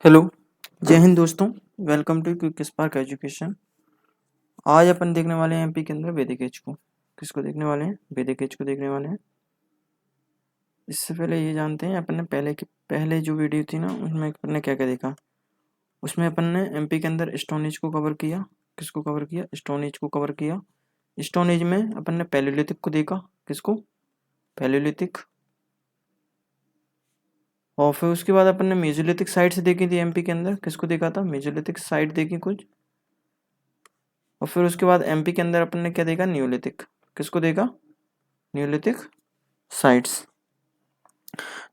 Hello, जय हिंद दोस्तों। Welcome to quick spark education. आज अपन देखने वाले हैं एमपी के अंदर वैदिक एज को। किसको देखने वाले हैं? वैदिक एज को देखने वाले हैं। इससे पहले ये जानते हैं अपन ने पहले जो वीडियो थी ना, उसमें अपन ने क्या क्या देखा। उसमें अपन ने एमपी के अंदर स्टोन एज को कवर किया। किसको कवर किया? स्टोन एज को कवर किया। स्टोन एज में अपन ने पैलेलिथिक को देखा। किसको? पैलेलिथिक। और फिर उसके बाद अपन ने मेसोलिथिक साइट्स देखी थी एमपी के अंदर। किसको देखा था? मेसोलिथिक साइट देखी कुछ। और फिर उसके बाद एमपी के अंदर अपन ने क्या देखा? न्यूलिथिक। किसको देखा? Neolithic sites.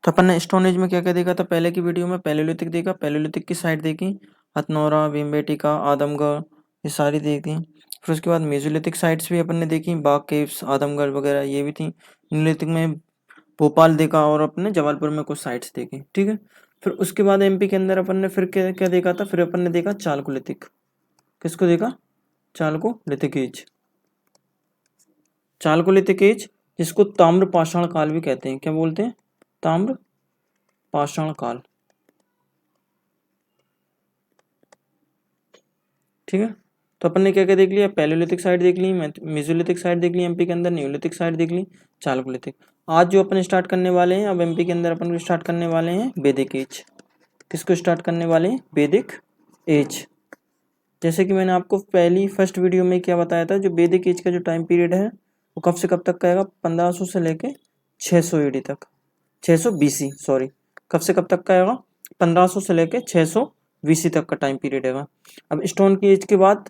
तो अपन ने स्टोन एज में क्या क्या देखा था? पहले की वीडियो में पैलेलिथिक देखा, पैलेलिथिक की साइट देखी, हथनौरा, भीमबेटका, आदमगढ़, ये सारी देखी। फिर उसके बाद मेसोलिथिक साइट्स भी अपन ने देखी, बाग केव्स, आदमगढ़ वगैरह ये भी थी। न्यूलिथिक में भोपाल देखा और अपने जबलपुर में कुछ साइट्स देखी। ठीक है। फिर उसके बाद एमपी के अंदर अपन ने फिर क्या क्या देखा था? फिर अपन ने देखा चालकोलिथिक। किसको देखा? Chalcolithic as. चालकोलिथिक एज जिसको ताम्र पाषाण काल भी कहते हैं। क्या बोलते हैं? ताम्र पाषाण काल। ठीक है। तो अपन ने क्या क्या देख लिया? पैलेलिथिक साइड देख ली, मेसोलिथिक साइड देख ली एमपी के अंदर, न्यूलिथिक साइड देख ली, चालकोलिथिक। आज जो अपन स्टार्ट करने वाले हैं, अब एमपी के अंदर अपन स्टार्ट करने वाले हैं वैदिक एज। किसको स्टार्ट करने वाले हैं? वैदिक एज। जैसे कि मैंने आपको पहली फर्स्ट वीडियो में क्या बताया था, जो वैदिक एज का जो टाइम पीरियड है वो कब से कब तक का आएगा? 1500 से लेके 600 ईडी तक, 600 बीसी, सॉरी। कब से कब तक का आएगा? 1500 से लेके 600 बीसी तक का टाइम पीरियड है। अब स्टोन की एज के बाद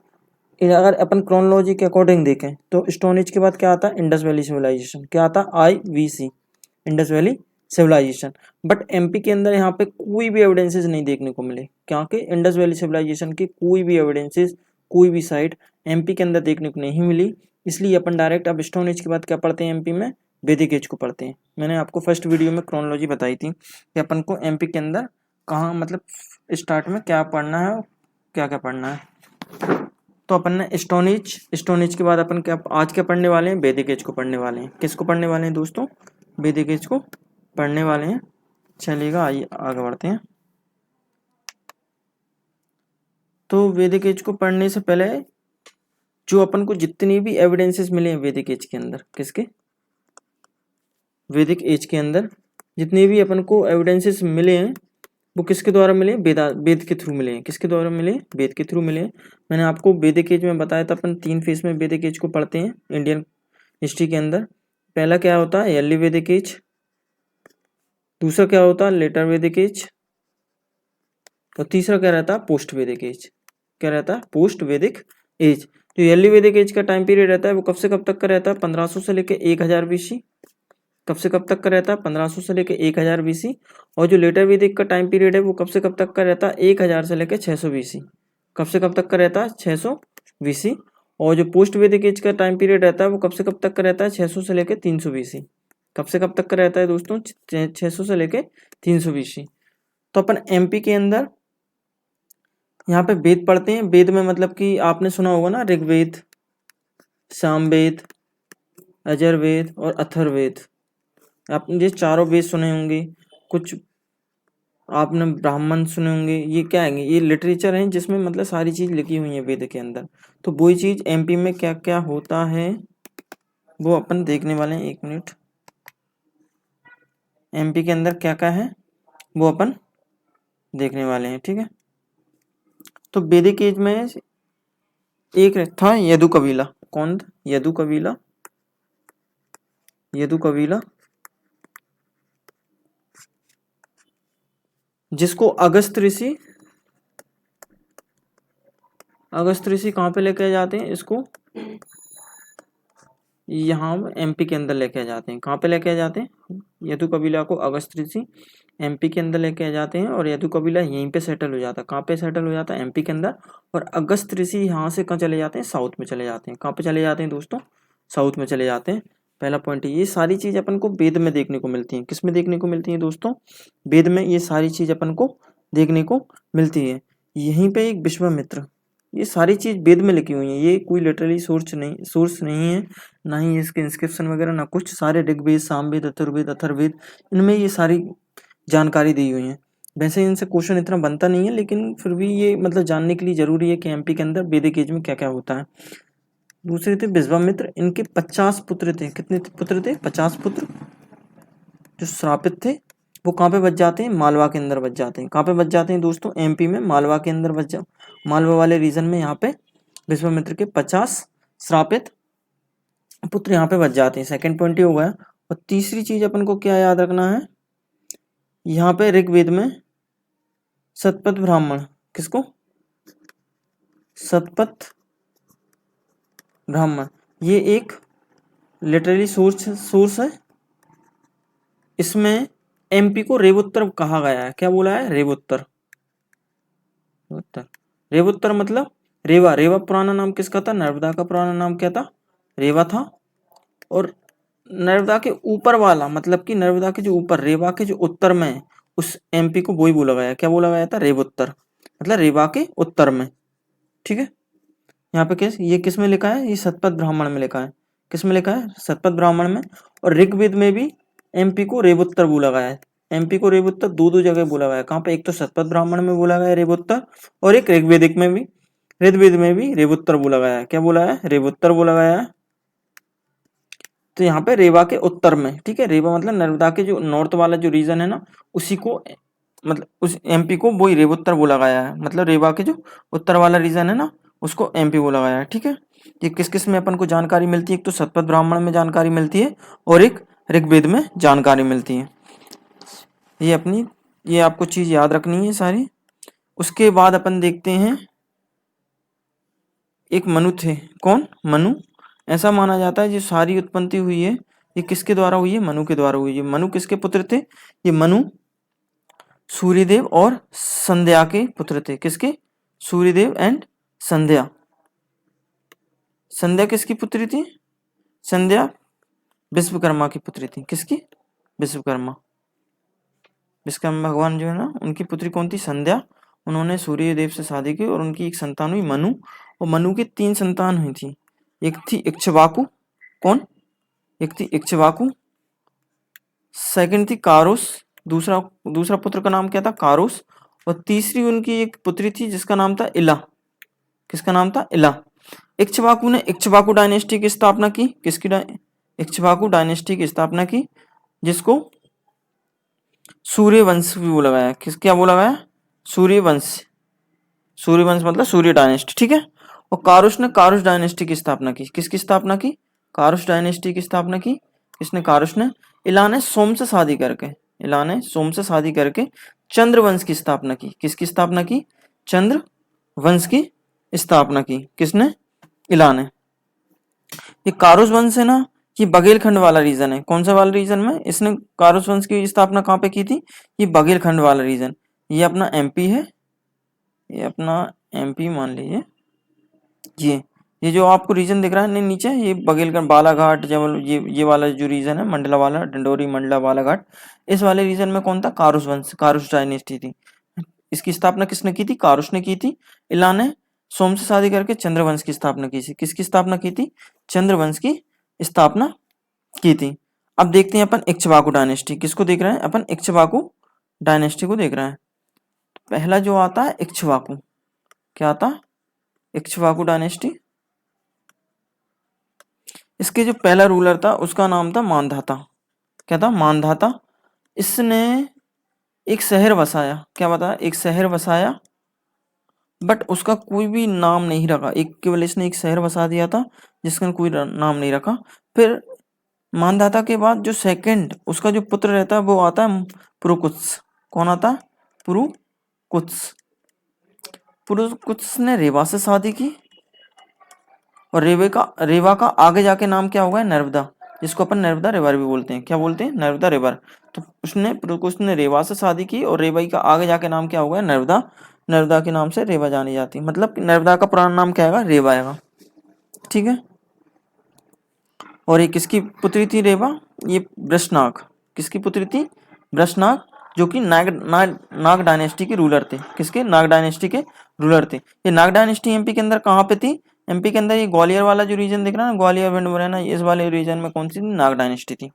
अगर अपन क्रोनोलॉजी के अकॉर्डिंग देखें तो स्टोन एज के बाद क्या आता है? Indus valley civilisation. क्या आता? IVC, Indus valley civilisation. But MP के अंदर यहाँ पे कोई भी एविडेंसेस नहीं देखने को मिले, क्योंकि इंडस वैली सिविलाइजेशन की कोई भी एविडेंसेस, कोई भी साइट एमपी के अंदर देखने को नहीं मिली। इसलिए अपन डायरेक्ट अब स्टोन एज के बाद क्या पढ़ते हैं? एमपी में वैदिक एज को पढ़ते हैं। मैंने आपको फर्स्ट वीडियो में क्रोनोलॉजी बताई थी कि अपन को एमपी के अंदर कहाँ, मतलब स्टार्ट में क्या पढ़ना है और क्या क्या पढ़ना है। तो अपन ने स्टोन एज के बाद अपन क्या आज क्या पढ़ने वाले हैं? वैदिक एज को पढ़ने वाले हैं। किसको पढ़ने वाले हैं दोस्तों? वैदिक एज को पढ़ने वाले हैं। चलिएगा, आइए आगे बढ़ते हैं। तो वैदिक एज को पढ़ने से पहले जो अपन को जितनी भी एविडेंसेस मिले हैं वैदिक एज के अंदर, किसके? वैदिक एज के अंदर जितने भी अपन को एविडेंसेस मिले हैं वो किसके द्वारा मिले? वेद के थ्रू मिले हैं। किसके द्वारा मिले? वेद के थ्रू मिले हैं। मैंने आपको वैदिक एज में बताया था अपन 3 फेज में वैदिक एज को पढ़ते हैं इंडियन हिस्ट्री के अंदर। पहला क्या होता है? अर्ली वैदिक एज। दूसरा क्या होता है? लेटर वैदिक एज। और तीसरा क्या रहता है? पोस्ट वैदिक एज। क्या रहता है? पोस्ट वैदिक एज। जो अर्ली वैदिक एज का टाइम पीरियड रहता है वो कब से कब तक का रहता है? 1500 से लेकर 1000 बीसी। कब से कब तक का रहता है? 1500 से लेकर 1000 बीसी। और जो लेटर वैदिक का टाइम पीरियड है वो कब से कब तक का रहता है? 1000 से लेकर 600 बीसी। कब से कब तक का रहता है? 600 बीसी। और जो पोस्ट वैदिक एज का टाइम पीरियड रहता है वो कब से कब तक का रहता है? 600 से लेकर 300 बीसी। कब से कब तक का रहता है दोस्तों? 600 से लेकर 300 बीसी। तो अपन एमपी के अंदर यहाँ पे वेद पढ़ते हैं। वेद में मतलब कि आपने सुना होगा ना, ऋग्वेद, सामवेद, अजरवेद और अथर्ववेद। आपने ये चारों वेद सुने होंगे, कुछ आपने ब्राह्मण सुने होंगे। ये क्या है? ये लिटरेचर है जिसमें मतलब सारी चीज लिखी हुई है वेद के अंदर। तो वही चीज एमपी में क्या क्या होता है वो अपन देखने वाले हैं। 1 मिनट। एमपी के अंदर क्या क्या है वो अपन देखने वाले हैं। ठीक है। तो वैदिक एज में एक था यदु कबीला। कौन था? यदु कबीला। यदु कबीला जिसको अगस्त ऋषि कहाँ पे लेके जाते हैं इसको? यहाँ एमपी के अंदर लेके आ जाते हैं। कहाँ पे लेके आ जाते हैं? यदु कबीला को अगस्त ऋषि एमपी के अंदर लेके आ जाते हैं और यदु कबीला यहीं पे सेटल हो जाता है। कहाँ पे सेटल हो जाता है? एमपी के अंदर। और अगस्त ऋषि यहाँ से कहाँ चले जाते हैं? साउथ में चले जाते हैं। कहाँ पे चले जाते हैं दोस्तों? साउथ में चले जाते हैं। पहला पॉइंट है। ये सारी चीज अपन को वेद में देखने को मिलती है। किस में देखने को मिलती है दोस्तों? वेद में ये सारी चीज अपन को देखने को मिलती है। यहीं पे एक विश्वामित्र, ये सारी चीज वेद में लिखी हुई है। ये कोई लिटरली सोर्स नहीं है, ना ही इसके इंस्क्रिप्शन वगैरह, ना कुछ। सारे ऋग्वेद, सामवेद, अथर्ववेद, इनमें ये सारी जानकारी दी हुई है। वैसे इनसे क्वेश्चन इतना बनता नहीं है, लेकिन फिर भी ये मतलब जानने के लिए जरूरी है कि एमपी के अंदर वैदिक एज में क्या क्या होता है। दूसरे थे विश्वामित्र, इनके 50 पुत्र थे। कितने पुत्र थे? 50 पुत्र जो श्रापित थे। वो कहाँ पे बच जाते हैं? मालवा के अंदर बच जाते हैं। कहाँ पे बच जाते हैं दोस्तों? एमपी में मालवा के अंदर बच जा मालवा वाले रीजन में यहाँ पे विश्वामित्र के 50 श्रापित पुत्र यहाँ पे बच जाते हैं। सेकंड पॉइंट ये हो गया। और तीसरी चीज अपन को क्या याद रखना है, यहाँ पे ऋग्वेद में शतपथ ब्राह्मण, किसको? शतपथ ब्राह्मण, ये एक लिटरली सोर्स है। इसमें एमपी को रेवुत्तर कहा गया है। क्या बोला है? रेवुत्तर। रेवुत्तर मतलब रेवा। रेवा पुराना नाम किसका था? नर्मदा का पुराना नाम क्या था? रेवा था। और नर्मदा के ऊपर वाला, मतलब कि नर्मदा के जो ऊपर, रेवा के जो उत्तर में है, उस एमपी को वही बोला गया। क्या बोला गया था? रेवुत्तर, मतलब रेवा के उत्तर में। ठीक है। यहाँ पे ये किस में लिखा है? ये शतपथ ब्राह्मण में लिखा है। किस में लिखा है? शतपथ ब्राह्मण में। और ऋग्वेद में भी एमपी को रेवुत्तर बोला गया है। एमपी को रेवुत्तर दो जगह बोला गया है। कहाँ पे? एक तो शतपथ ब्राह्मण में बोला गया है रेवुत्तर, और एक ऋग्वेदिक में भी, ऋग्वेद में भी रेवुत्तर बोला गया है। क्या बोला है? रेवुत्तर बोला गया है। तो यहाँ पे रेवा के उत्तर में, ठीक है, रेवा मतलब नर्मदा के जो नॉर्थ वाला जो रीजन है ना, उसी को, मतलब उस एमपी को वही रेवुत्तर बोला गया है। मतलब रेवा के जो उत्तर वाला रीजन है ना, उसको एमपी बोला गया है। ठीक है। ये किस किस में अपन को जानकारी मिलती है? एक तो शतपथ ब्राह्मण में जानकारी मिलती है, और एक ऋग्वेद में जानकारी मिलती है। ये अपनी, ये आपको चीज याद रखनी है सारी। उसके बाद अपन देखते हैं, एक मनु थे। कौन? मनु। ऐसा माना जाता है जो सारी उत्पत्ति हुई है, ये किसके द्वारा हुई है? मनु के द्वारा हुई है। मनु किसके पुत्र थे? ये मनु सूर्यदेव और संध्या के पुत्र थे। किसके? सूर्यदेव एंड संध्या। संध्या किसकी पुत्री थी? संध्या विश्वकर्मा की पुत्री थी। किसकी? विश्वकर्मा। विश्वकर्मा भगवान जो है ना, उनकी पुत्री कौन थी? संध्या। उन्होंने सूर्यदेव से शादी की और उनकी एक संतान हुई मनु, और मनु की 3 संतान हुई थी। एक थी इक्ष्वाकु। कौन? एक थी इक्ष्वाकु, सेकंड थी कारोस, दूसरा दूसरा पुत्र का नाम क्या था? कारोस। और तीसरी उनकी एक पुत्री थी जिसका नाम था इला। किसका नाम था? इला। इक्ष्वाकु ने इक्ष्वाकु डायनेस्टी की स्थापना की। किसकी? इक्ष्वाकु डायनेस्टी की स्थापना की, जिसको सूर्यवंश भी बोला गया है। किस, क्या बोला गया? सूर्यवंश। सूर्यवंश मतलब सूर्य डायनेस्टी। ठीक है। और कारुष ने कारुष डायनेस्टी की स्थापना की। किसकी स्थापना की? कारुष डायनेस्टी की स्थापना की। किसने? कारुष ने। इला ने सोम से शादी करके, इला ने सोम से शादी करके चंद्रवंश की स्थापना की। किसकी स्थापना की? चंद्र वंश की स्थापना की। किसने? इला ने। ये कारुष वंश है ना, ये बघेलखंड वाला रीजन है। कौन सा वाला रीजन में इसने कारुष वंश की स्थापना कहाँ पे की थी? ये बघेलखंड वाला रीजन। ये अपना एमपी है, ये अपना एमपी मान लीजिए। ये जो आपको रीजन दिख रहा है नहीं नीचे, ये बघेलखंड, बालाघाट, जबल, ये वाला जो रीजन है, मंडला वाला, डंडोरी, मंडला, बालाघाट, इस वाले रीजन में कौन था? कारुष वंश, कारुष डायनेस्टी थी। इसकी स्थापना किसने की थी? कारुष ने की थी। इला ने सोम से शादी करके चंद्रवंश की स्थापना की थी। किसकी स्थापना की थी? चंद्रवंश की स्थापना की थी। अब देखते हैं अपन इक्ष्वाकु डायनेस्टी। किसको देख रहे हैं अपन? इक्ष्वाकु डायनेस्टी को देख रहे हैं। पहला जो आता है इक्ष्वाकु, क्या आता? इक्ष्वाकु डायनेस्टी। इसके जो पहला रूलर था उसका नाम था मानधाता। क्या था? मानधाता। इसने एक शहर बसाया। क्या बताया? एक शहर बसाया, बट उसका कोई भी नाम नहीं रखा। एक केवल इसने एक शहर बसा दिया था जिसका कोई नाम नहीं रखा। फिर मानधाता के बाद जो सेकंड उसका जो पुत्र रहता है वो आता है पुरुकुत्स। कौन आता है? पुरुकुत्स। पुरुकुत्स ने रेवा से शादी की, और रेवा का आगे जाके नाम क्या होगा? नर्मदा, जिसको अपन नर्मदा रिवर भी बोलते हैं। क्या बोलते हैं? नर्मदा रिवर। तो उसने रेवा से शादी की, और रेवा का आगे जाके नाम क्या होगा? नर्मदा। नर्मदा के नाम से रेवा जानी जाती है। मतलब नर्मदा का पुराना नाम क्या आएगा? रेवा आएगा। ठीक है। और ये किसकी पुत्री थी रेवा? ये वृषनाग। किसकी पुत्री थी? वृषनाग, जो कि नाग डायनेस्टी के रूलर थे। किसके? नाग डायनेस्टी के रूलर थे। ये नाग डायनेस्टी एमपी के अंदर कहाँ पे थी? एमपी के अंदर ये ग्वालियर वाला जो रीजन दिख रहा है ना, ग्वालियर, भिंड, मुरैना, इस वाले रीजन में कौन सी थी? नाग डायनेस्टी थी।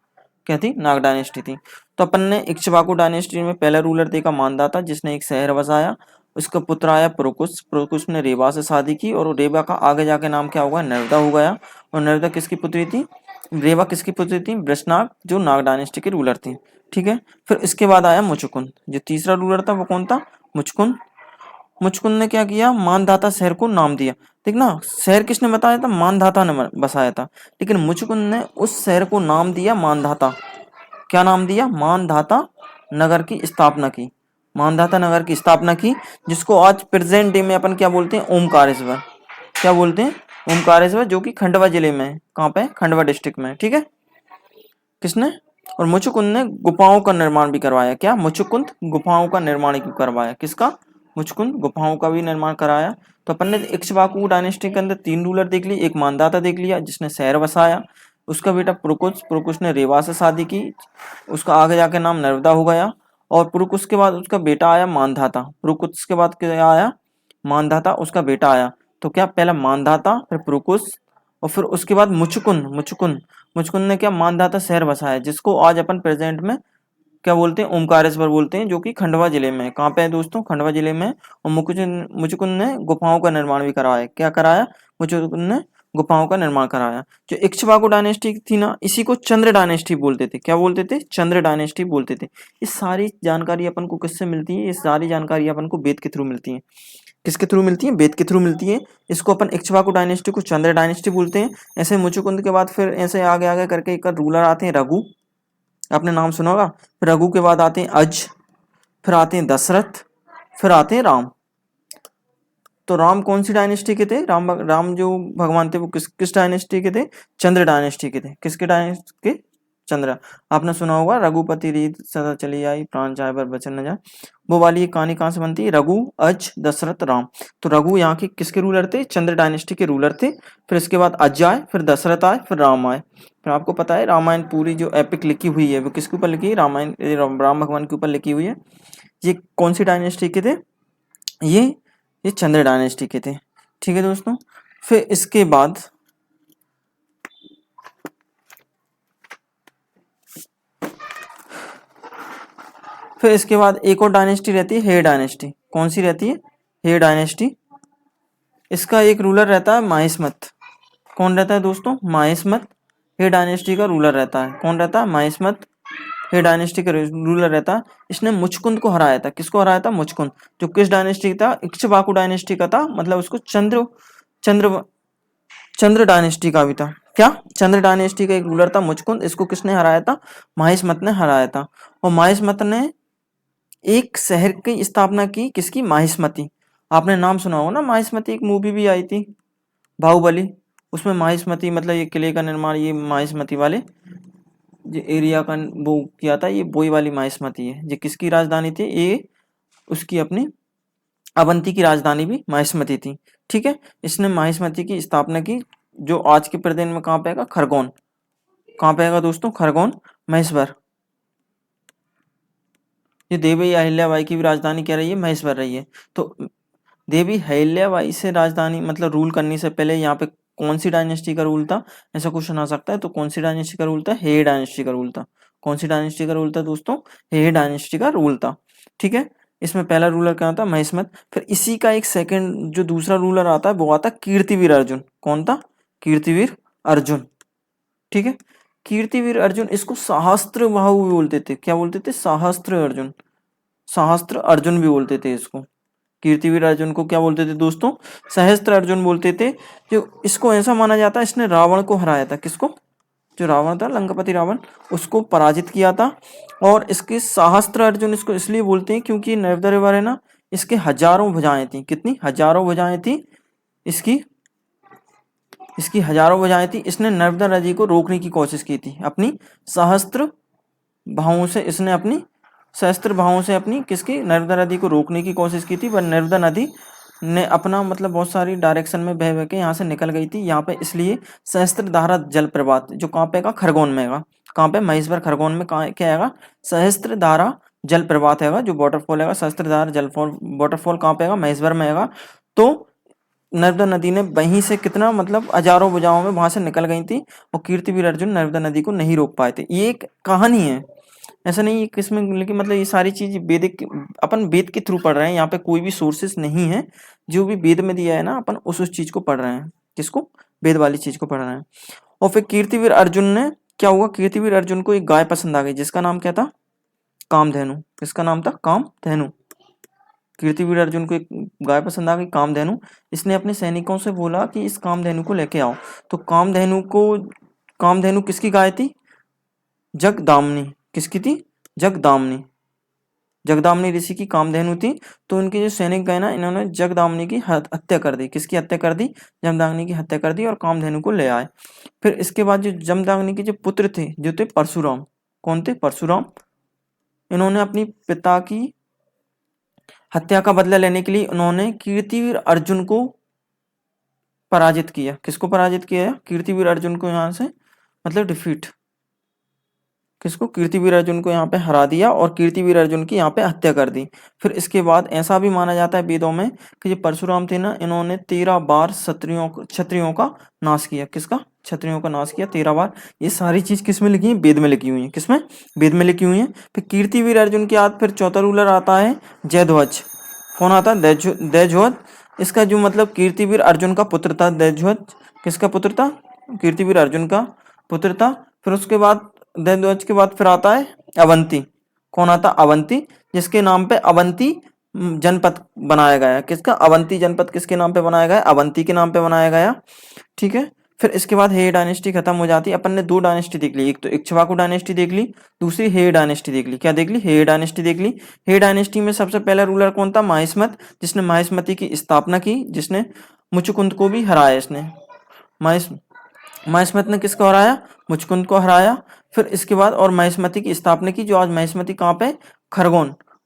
क्या थी, नाग डायनेस्टी थी। तो अपन ने इक्ष्वाकु डायनेस्टी में पहला रूलर देखा मानधाता, जिसने एक शहर बसाया। उसका पुत्र आया प्रोकुश। प्रोकुश ने रेवा से शादी की और रेवा का आगे जाके नाम क्या होगा, नर्मदा हो गया। और नर्मदा किसकी पुत्री थी, रेवा किसकी पुत्री थी, वृषनाग, जो नाग डायनेस्टी के रूलर थी। ठीक है, फिर इसके बाद आया मुचुकुंद। जो तीसरा रूलर था वो कौन था, मुचुकुंद। मुचुकुंद ने क्या किया, मानधाता शहर को नाम दिया। ठीक ना, शहर किसने बताया था, मानधाता ने बसाया था। लेकिन मुचुकुंद ने उस शहर को नाम दिया मानधाता। क्या नाम दिया, मानधाता नगर की स्थापना की। मानधाता नगर की स्थापना की, जिसको आज प्रेजेंट डे में अपन क्या बोलते हैं, ओमकारेश्वर। क्या बोलते हैं, ओमकारेश्वर, जो कि खंडवा जिले में है। कहाँ पे, खंडवा डिस्ट्रिक्ट में। ठीक है, किसने, और मुचुकुंद ने गुफाओं का निर्माण भी करवाया। क्या, मुचुकुंद गुफाओं का निर्माण भी करवाया। किसका, मुचुकुंद गुफाओं का भी निर्माण कराया। तो अपन ने इक्ष्वाकु डायनेस्टी के अंदर 3 रूलर देख लिए। एक मानधाता देख लिया, जिसने शहर बसाया। उसका बेटा पुरुकुश, पुरुकुश ने रेवा से शादी की। उसका आगे जाके नाम नर्मदा हो गया। और पुरुकुश के बाद उसका बेटा आया मानधाता। पुरुकुश के बाद क्या आया, मानधाता, उसका बेटा आया। तो क्या, पहला मानधाता, फिर पुरुकुश, और फिर उसके बाद मुचुकुंद। मुचुकुंद मुचुकुंद ने क्या, मानधाता शहर बसाया, जिसको आज अपन प्रेजेंट में क्या बोलते हैं, ओमकारेश्वर बोलते हैं, जो कि खंडवा जिले में है। कहाँ पे है दोस्तों, खंडवा जिले में। और मुचुकुंद ने गुफाओं का निर्माण भी कराया। क्या कराया, मुचुकुंद ने गुफाओं का निर्माण कराया। जो इक्ष्वाकु डायनेस्टी थी ना, इसी को चंद्र डायनेस्टी बोलते थे। क्या बोलते थे, चंद्र डायनेस्टी बोलते थे। ये सारी जानकारी अपन को किससे मिलती है, ये सारी जानकारी अपन को वेद के थ्रू मिलती है। किसके थ्रू मिलती है, वेद के थ्रू मिलती है। इसको अपन इक्ष्वाकु डायनेस्टी को चंद्र डायनेस्टी बोलते हैं। ऐसे मुचुकुंद के बाद फिर ऐसे आगे आगे करके एक रूलर आते हैं, रघु। आपने नाम सुना होगा। फिर रघु के बाद आते हैं अज, फिर आते हैं दशरथ, फिर आते हैं राम। तो राम कौन सी डायनेस्टी के थे, राम जो भगवान थे वो किस डायनेस्टी के थे, चंद्र डायनेस्टी के थे। किसके डायनेस्टी के, चंद्र। आपने सुना होगा, रघुपति रीत सदा चली आई, प्राण जाए पर बचन न जाए। वो वाली ये कहानी कहाँ से बनती है, रघु, अज, दशरथ, राम। तो रघु यहाँ के किसके रूलर थे, चंद्र डायनेस्टी के रूलर थे। फिर इसके बाद अज आए, फिर दशरथ आए, फिर राम आए। फिर आपको पता है रामायण पूरी जो एपिक लिखी हुई है वो किसके ऊपर लिखी है, रामायण राम भगवान के ऊपर लिखी हुई है। ये कौन सी डायनेस्टी के थे, ये ये चंद्र डायनेस्टी के थे। ठीक है दोस्तों, फिर इसके बाद एक और डायनेस्टी रहती है, हे डायनेस्टी। कौन सी रहती है, हे डायनेस्टी। इसका एक रूलर रहता है माहिस्मत। कौन रहता है दोस्तों, माहिस्मत। हे डायनेस्टी का रूलर रहता है, कौन रहता है, माहिस्मत। हे डायनेस्टी का रूलर रहता है। इसने मुचकुंद को हराया था। किसको हराया था, मुचकुंद, जो किस डायनेस्टी का था, इक्ष्वाकु डायनेस्टी का था। मतलब उसको चंद्र चंद्र डायनेस्टी का भी था। क्या, चंद्र डायनेस्टी का एक रूलर था मुचकुंद। इसको किसने हराया था, माहिस्मत ने हराया था। और माहिस्मत ने एक शहर की स्थापना की, किसकी, माहिस्मती। आपने नाम सुना होगा ना, माहिस्मती, एक मूवी भी आई थी, बाहुबली। उसमें माहिस्मती मतलब ये किले का निर्माण, ये माहिस्मती वाले जो एरिया का वो किया था, ये बोई वाली माहिस्मती है। ये किसकी राजधानी थी, ये उसकी अपनी अवंती की राजधानी भी माहिस्मती थी। ठीक है, इसने माहिस्मती की स्थापना की, जो आज के प्रेजेंट में कहाँ पे आएगा, खरगोन। कहाँ पे आएगा दोस्तों, खरगोन, महेश्वर। ये देवी अहिल्याबाई की भी राजधानी क्या रही है, महेश्वर रही है। तो देवी अहिल्याबाई से राजधानी मतलब रूल करने से पहले यहाँ पे कौन सी डायनेस्टी का रूल था, ऐसा क्वेश्चन आ सकता है। तो कौन सी डायनेस्टी का रूल था, हे डायनेस्टी का रूल था। कौन सी डायनेस्टी का रूल था दोस्तों, हे डायनेस्टी का रूल था। ठीक है, इसमें पहला रूलर क्या था, महिस्मत। फिर इसी का एक सेकंड जो दूसरा रूलर आता है वो आता है कीर्तिवीर अर्जुन। कौन था, कीर्तिवीर अर्जुन। ठीक है, कीर्तिवीर अर्जुन, इसको सहस्त्र बाहु भी बोलते थे। क्या बोलते थे, सहस्त्र अर्जुन। सहस्त्र अर्जुन भी बोलते थे इसको। कीर्तिवीर अर्जुन को क्या बोलते थे दोस्तों, सहस्त्र अर्जुन बोलते थे। जो इसको ऐसा माना जाता है, इसने रावण को हराया था। किसको, जो रावण था, लंकापति रावण, उसको पराजित किया था। और इसके सहस्त्र अर्जुन इसको इसलिए बोलते हैं क्योंकि नर्मदा रिवर है ना, इसके हजारों भुजाएं थी। कितनी, हजारों भुजाएं थी इसकी इसकी हजारों भुजाएं थी। इसने नर्मदा नदी को रोकने की कोशिश की थी अपनी सहस्त्र भावों से। इसने अपनी सहस्त्र भावों से अपनी किसकी, नर्मदा नदी को रोकने की कोशिश की थी। पर नर्मदा नदी ने अपना मतलब बहुत सारी डायरेक्शन में बह बह के यहाँ से निकल गई थी यहाँ पे। इसलिए सहस्त्र धारा जल प्रपात जो कहाँ पे का, खरगोन में है। कहाँ पे, महेश्वर खरगोन में। कहाँ क्या है, सहस्त्र धारा जल प्रपात है, जो वाटरफॉल है सहस्त्र धारा जल वाटरफॉल कहाँ पे है, महेश्वर में है। तो नर्मदा नदी ने वहीं से कितना मतलब हजारों भुजाओं में वहां से निकल गई थी और कीर्तिवीर अर्जुन नर्मदा नदी को नहीं रोक पाए थे। ये एक कहानी है, ऐसा नहीं है किसमें, लेकिन मतलब ये सारी चीज वैदिक, अपन वेद के थ्रू पढ़ रहे हैं, यहाँ पे कोई भी सोर्सेस नहीं है, जो भी वेद में दिया है ना अपन उस चीज को पढ़ रहे हैं। किसको? वेद वाली चीज को पढ़ रहे हैं। और फिर कीर्तिवीर अर्जुन ने क्या हुआ, कीर्तिवीर अर्जुन को एक गाय पसंद आ गई जिसका नाम क्या था? कामधेनु। किसका नाम था? कामधेनु। कीर्तिवीर अर्जुन को एक गाय पसंद आ गई, कामधेनु। इसने अपने सैनिकों से बोला कि इस कामधेनु को लेके आओ। तो कामधेनु किसकी गाय थी? जगदामिनी। किसकी थी? जगदामिनी। जगदामिनी ऋषि की कामधेनु थी। तो उनके जो सैनिक गए ना, इन्होंने जगदामिनी की हत्या कर दी। किसकी हत्या कर दी? जमदाग्नि की हत्या कर दी और कामधेनु को ले आए। फिर इसके बाद जो जमदाग्नि के जो पुत्र थे, जो थे परशुराम। कौन थे? परशुराम। इन्होंने अपनी पिता की हत्या का बदला लेने के लिए उन्होंने कीर्तिवीर अर्जुन को पराजित किया। किसको पराजित किया? कीर्तिवीर अर्जुन को यहाँ से मतलब डिफीट। किसको? कीर्तिवीर अर्जुन को यहाँ पे हरा दिया और कीर्तिवीर अर्जुन की यहाँ पे हत्या कर दी। फिर इसके बाद ऐसा भी माना जाता है वेदों में कि जो परशुराम थे ना, इन्होंने 13 बार क्षत्रियों का नाश किया। किसका? क्षत्रियों का नाश किया 13 बार। ये सारी चीज किस में लिखी है? वेद में लिखी हुई है। किसमें? वेद में लिखी हुई है। फिर कीर्तिवीर अर्जुन के बाद फिर चौथा रूलर आता है जयध्वज। कौन आता है? जयध्वज। इसका जो मतलब कीर्तिवीर अर्जुन का पुत्र था जयध्वज। किसका पुत्र था? कीर्तिवीर अर्जुन का पुत्र था। फिर उसके बाद जयध्वज के बाद फिर आता है अवंती। कौन आता? अवंती, जिसके नाम पे अवंती जनपद बनाया गया। किसका? अवंती जनपद किसके नाम पे बनाया गया? अवंती के नाम पे बनाया गया। ठीक है। फिर इसके बाद हे डायनेस्टी खत्म हो जाती है। अपन ने 2 डायनेस्टी देख ली, एक तो इक्ष्वाकु डायनेस्टी देख ली, दूसरी हे डायनेस्टी देख ली। क्या देख ली? हे डायनेस्टी देख ली। हे डायनेस्टी में सबसे पहला रूलर कौन था? माहिष्मत, जिसने माहिष्मती की स्थापना की, जिसने मुचुकुंद को भी हराया। इसने महिष्मत ने किसको हराया? मुचकुंद को हराया। फिर इसके बाद और महिष्मती की स्थापना की, जो आज महिष्मती कहाँ पे?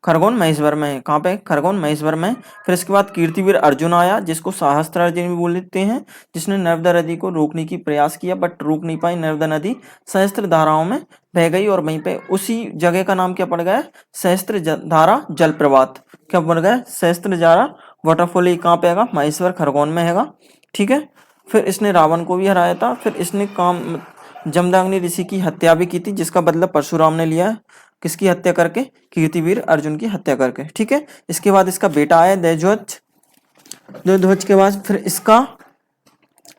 खरगोन महेश्वर में है। कहाँ पे? खरगोन महेश्वर में। फिर इसके बाद कीर्तिवीर अर्जुन आया, जिसको सहस्त्रार्जुन भी बोल देते हैं, जिसने नर्मदा नदी को रोकने की प्रयास किया बट रोक नहीं पाई। नर्मदा नदी सहस्त्र धाराओं में बह गई और वहीं पे उसी जगह का नाम क्या पड़ गया? सहस्त्र धारा जलप्रपात। क्या बन गया? सहस्त्र धारा वाटरफॉल। कहाँ पे है? महेश्वर खरगोन में है। ठीक है। फिर इसने रावण को भी हराया था। फिर इसने जमदाग्नि ऋषि की हत्या भी की थी, जिसका बदला परशुराम ने लिया। किसकी हत्या करके? कीर्तिवीर अर्जुन की हत्या करके। ठीक है। इसके बाद इसका बेटा आया जयध्वज। जयध्वज के बाद फिर इसका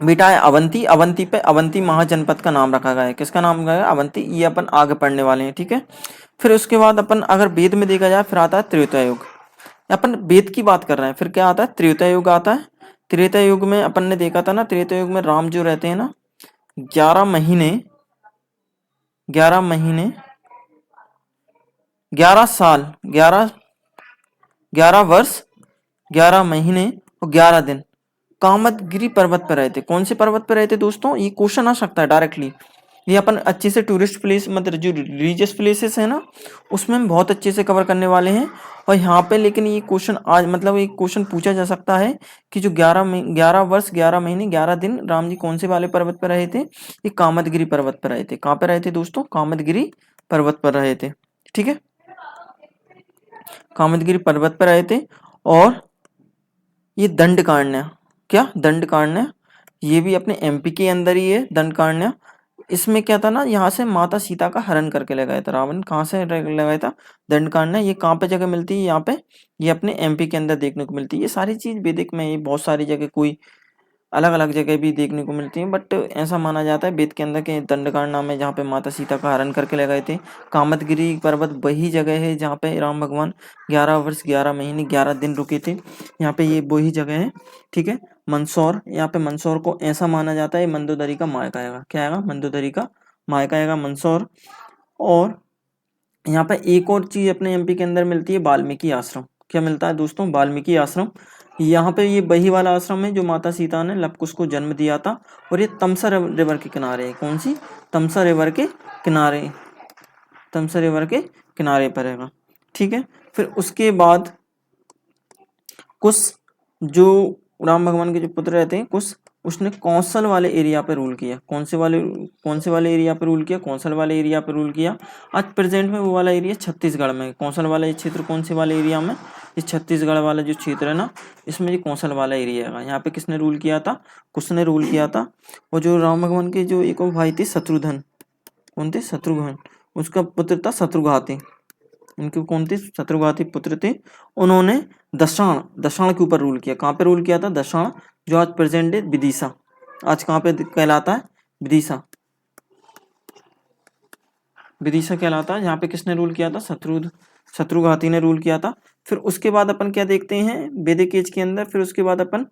बेटा है अवंती। अवंती पे अवंती महाजनपद का नाम रखा गया है। किसका नाम गया? अवंती। ये अपन आगे पढ़ने वाले हैं। ठीक है। फिर उसके बाद अपन अगर वेद में देखा जाए, फिर आता है त्रेता युग। अपन वेद की बात कर रहे हैं। फिर क्या आता है? त्रेता युग आता है। त्रेता युग में अपन ने देखा था ना, त्रेता युग में राम जो रहते हैं ना, 11 महीने 11 साल 11 वर्ष 11 महीने और 11 दिन कामदगिरी पर्वत पर रहे थे। कौन से पर्वत पर रहे थे दोस्तों? ये क्वेश्चन आ सकता है डायरेक्टली। ये अपन अच्छे से टूरिस्ट प्लेस मतलब जो रिलीजियस प्लेसेस है ना, उसमें हम बहुत अच्छे से कवर करने वाले हैं। और यहाँ पे लेकिन ये क्वेश्चन आज मतलब एक क्वेश्चन पूछा जा सकता है कि जो 11 वर्ष 11 महीने 11 दिन राम जी कौन से वाले पर्वत पर रहे थे? ये कामदगिरी पर्वत पर रहे थे। कहाँ पे रहे थे दोस्तों? कामदगिरी पर्वत पर रहे थे। ठीक है। कामदगिरी पर्वत पर रहे थे। और ये दंडकारण्य, क्या? दंडकारण्य, ये भी अपने एमपी के अंदर ही है दंडकारण्य। इसमें क्या था ना, यहाँ से माता सीता का हरण करके ले गया था रावण। कहाँ से ले गया था? दंडकारण्य। ये कहाँ पे जगह मिलती है? यहाँ पे, ये अपने एमपी के अंदर देखने को मिलती है। ये सारी चीज वैदिक में, ये बहुत सारी जगह कोई अलग अलग जगह भी देखने को मिलती है, बट ऐसा माना जाता है वेद के अंदर के दंडकारण्य में, जहाँ पे माता सीता का हरण करके ले गए थे। कामदगिरी पर्वत वही जगह है जहाँ पे राम भगवान 11 वर्ष 11 महीने 11 दिन रुके थे। यहाँ पे ये वही जगह है। ठीक है। मंदसौर, यहाँ पे मंदसौर को ऐसा माना जाता है मंदोदरी का मायका आएगा। क्या आएगा? मंदोदरी का मायका आएगा मंदसौर। और यहाँ पे एक और चीज अपने एमपी के अंदर मिलती है, वाल्मीकि आश्रम। क्या मिलता है दोस्तों? वाल्मीकि आश्रम। यहाँ पे ये वही वाला आश्रम है जो माता सीता ने लवकुश को जन्म दिया था। और ये तमसा रिवर के किनारे है। कौन सी? तमसा रिवर के किनारे, तमसा रिवर के किनारे पर है। ठीक है। फिर उसके बाद कुछ जो राम भगवान के जो पुत्र रहते हैं कुछ, उसने कौशल वाले एरिया पे रूल किया। कौन से वाले एरिया पे रूल किया? कौशल वाले एरिया पे रूल किया। आज प्रेजेंट में वो वाला एरिया छत्तीसगढ़ में। कौशल वाला क्षेत्र कौन से वाले एरिया में? ये छत्तीसगढ़ वाला जो क्षेत्र है ना, इसमें ये कौशल वाला एरिया है। यहाँ पे किसने रूल किया था? कुश ने रूल किया था। और जो राम भगवान के जो एक और भाई थे शत्रुघ्न, कौन थे? शत्रुघ्न, उसका पुत्र था शत्रुघाती। इनके कौन थे? शत्रुघाती पुत्र थे। उन्होंने दशाण, दशाण के ऊपर रूल किया। कहाँ पे रूल किया था? दशाण, जो आज प्रेजेंट डे विदिशा, आज कहाँ पे कहलाता है? विदिशा, विदिशा कहलाता है। यहाँ पे किसने रूल किया था? शत्रुघाती ने रूल किया था। फिर उसके बाद अपन क्या देखते हैं वैदिक एज के अंदर? फिर उसके बाद अपन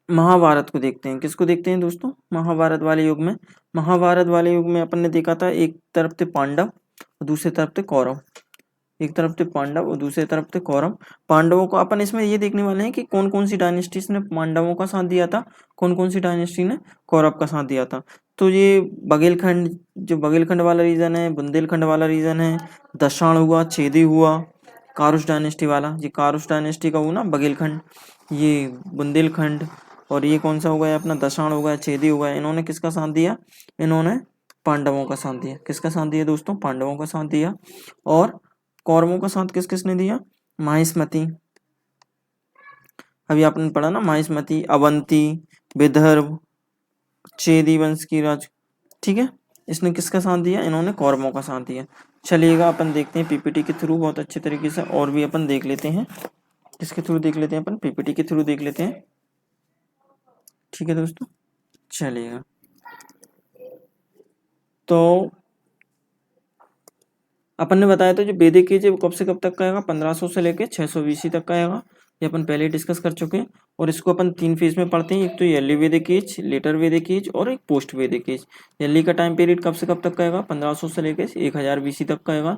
महाभारत को देखते हैं। किसको देखते हैं दोस्तों? महाभारत वाले युग में। महाभारत वाले युग में अपन ने देखा था एक तरफ थे पांडव और दूसरी तरफ थे कौरव। एक तरफ थे पांडव और दूसरी तरफ थे कौरव। पांडवों को अपन इसमें ये देखने वाले हैं कि कौन कौन सी डायनेस्टीज ने पांडवों का साथ दिया था, कौन कौन सी डायनेस्टी ने कौरव का साथ दिया था। तो ये बघेलखंड, जो बघेलखंड वाला रीजन है, बुंदेलखंड वाला रीजन है, दशाण हुआ, छेदी हुआ, कारुश डायनेस्टी वाला, ये कारुश डायनेस्टी का हुआ ना बघेलखंड, ये बुंदेलखंड, और ये कौन सा हो गया अपना? दशाण हो गया, छेदी हो गया। इन्होंने किसका साथ दिया? इन्होंने पांडवों का साथ दिया। किसका साथ दिया दोस्तों? पांडवों का साथ दिया। और कौरवों का साथ किस किसने दिया? माहिष्मती, अभी आपने पढ़ा ना, माहिष्मती, अवंती, विदर्भ, चेदी वंश की राज, ठीक है। इसने किसका साथ दिया? इन्होंने कौरवों का साथ दिया। चलिएगा अपन देखते हैं पीपीटी के थ्रू बहुत अच्छे तरीके से, और भी अपन देख लेते हैं। किसके थ्रू देख लेते हैं अपन? पीपीटी के थ्रू देख लेते हैं, ठीक है दोस्तों। चलिएगा, तो अपन ने बताया था जो वैदिक एज है वो कब से कब तक का आएगा? 1500 से लेके 600 BC तक का आएगा। ये अपन पहले डिस्कस कर चुके हैं। और इसको अपन 3 फेज में पढ़ते हैं, एक तो अर्ली वैदिक एज, लेटर वैदिक एज और एक पोस्ट वैदिक एज। अर्ली का टाइम पीरियड कब से कब तक का आएगा? 1500 से लेके 1000 BC तक का आएगा।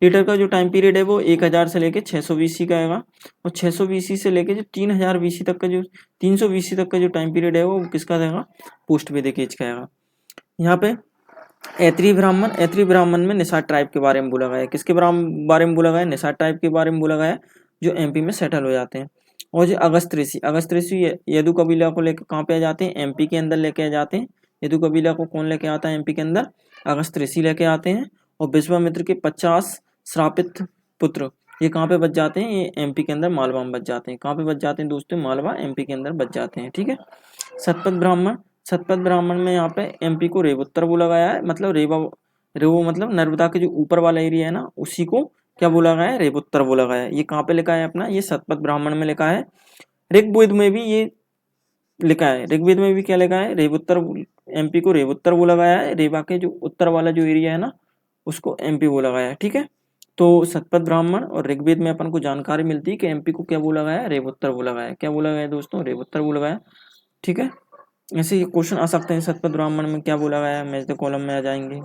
लेटर का जो टाइम पीरियड है वो 1000 से लेके 600 BC का आएगा। और 600 BC से लेके जो 3000 BC तक का, जो 300 BC तक का जो टाइम पीरियड है वो किसका आएगा? पोस्ट वैदिक एज का आएगा। यहाँ पे ऐत्री ब्राह्मण, ऐत्री ब्राह्मण में निषाद ट्राइब के बारे में बोला गया है। किसके बारे में बोला गया है? निषाद ट्राइब के बारे में बोला गया है, जो एमपी में सेटल हो जाते हैं। और जो अगस्त ऋषि, अगस्त ऋषि यदु कबीला को लेकर कहाँ पे आ जाते हैं? एमपी के अंदर लेके आ जाते हैं। यदु कबीला को कौन लेके आता है एमपी के अंदर? अगस्त ऋषि लेके आते हैं। और विश्वामित्र के 50 श्रापित पुत्र ये कहाँ पे बच जाते हैं? ये एमपी के अंदर मालवा में बच जाते हैं। कहाँ पे बच जाते हैं दोस्तों? मालवा, एमपी के अंदर बच जाते हैं, ठीक है। सतपथ ब्राह्मण, सतपथ ब्राह्मण में यहाँ पे एमपी को रेवोत्तर बोला गया है, मतलब रेवो मतलब नर्मदा के जो ऊपर वाला एरिया है ना, उसी को क्या बोला गया है? रेवोत्तर बोला गया है। ये कहाँ पे लिखा है अपना? ये सतपथ ब्राह्मण में लिखा है। ऋग्वेद में भी ये लिखा है। ऋग्वेद में भी क्या लिखा है? रेवोत्तर, एमपी को रेवोत्तर बोला गया है। रेवा के जो उत्तर वाला जो एरिया है ना, उसको एमपी बोला गया है, ठीक है। तो सतपथ ब्राह्मण और ऋग्वेद में अपन को जानकारी मिलती है कि एमपी को क्या बोला गया है? रेवोत्तर बोला गया है। क्या बोला गया है दोस्तों? रेवोत्तर बोला गया है, ठीक है। ऐसे क्वेश्चन आ सकते हैं, सतपथ ब्राह्मण में क्या बोला गया है, मैच द कॉलम में आ जाएंगे,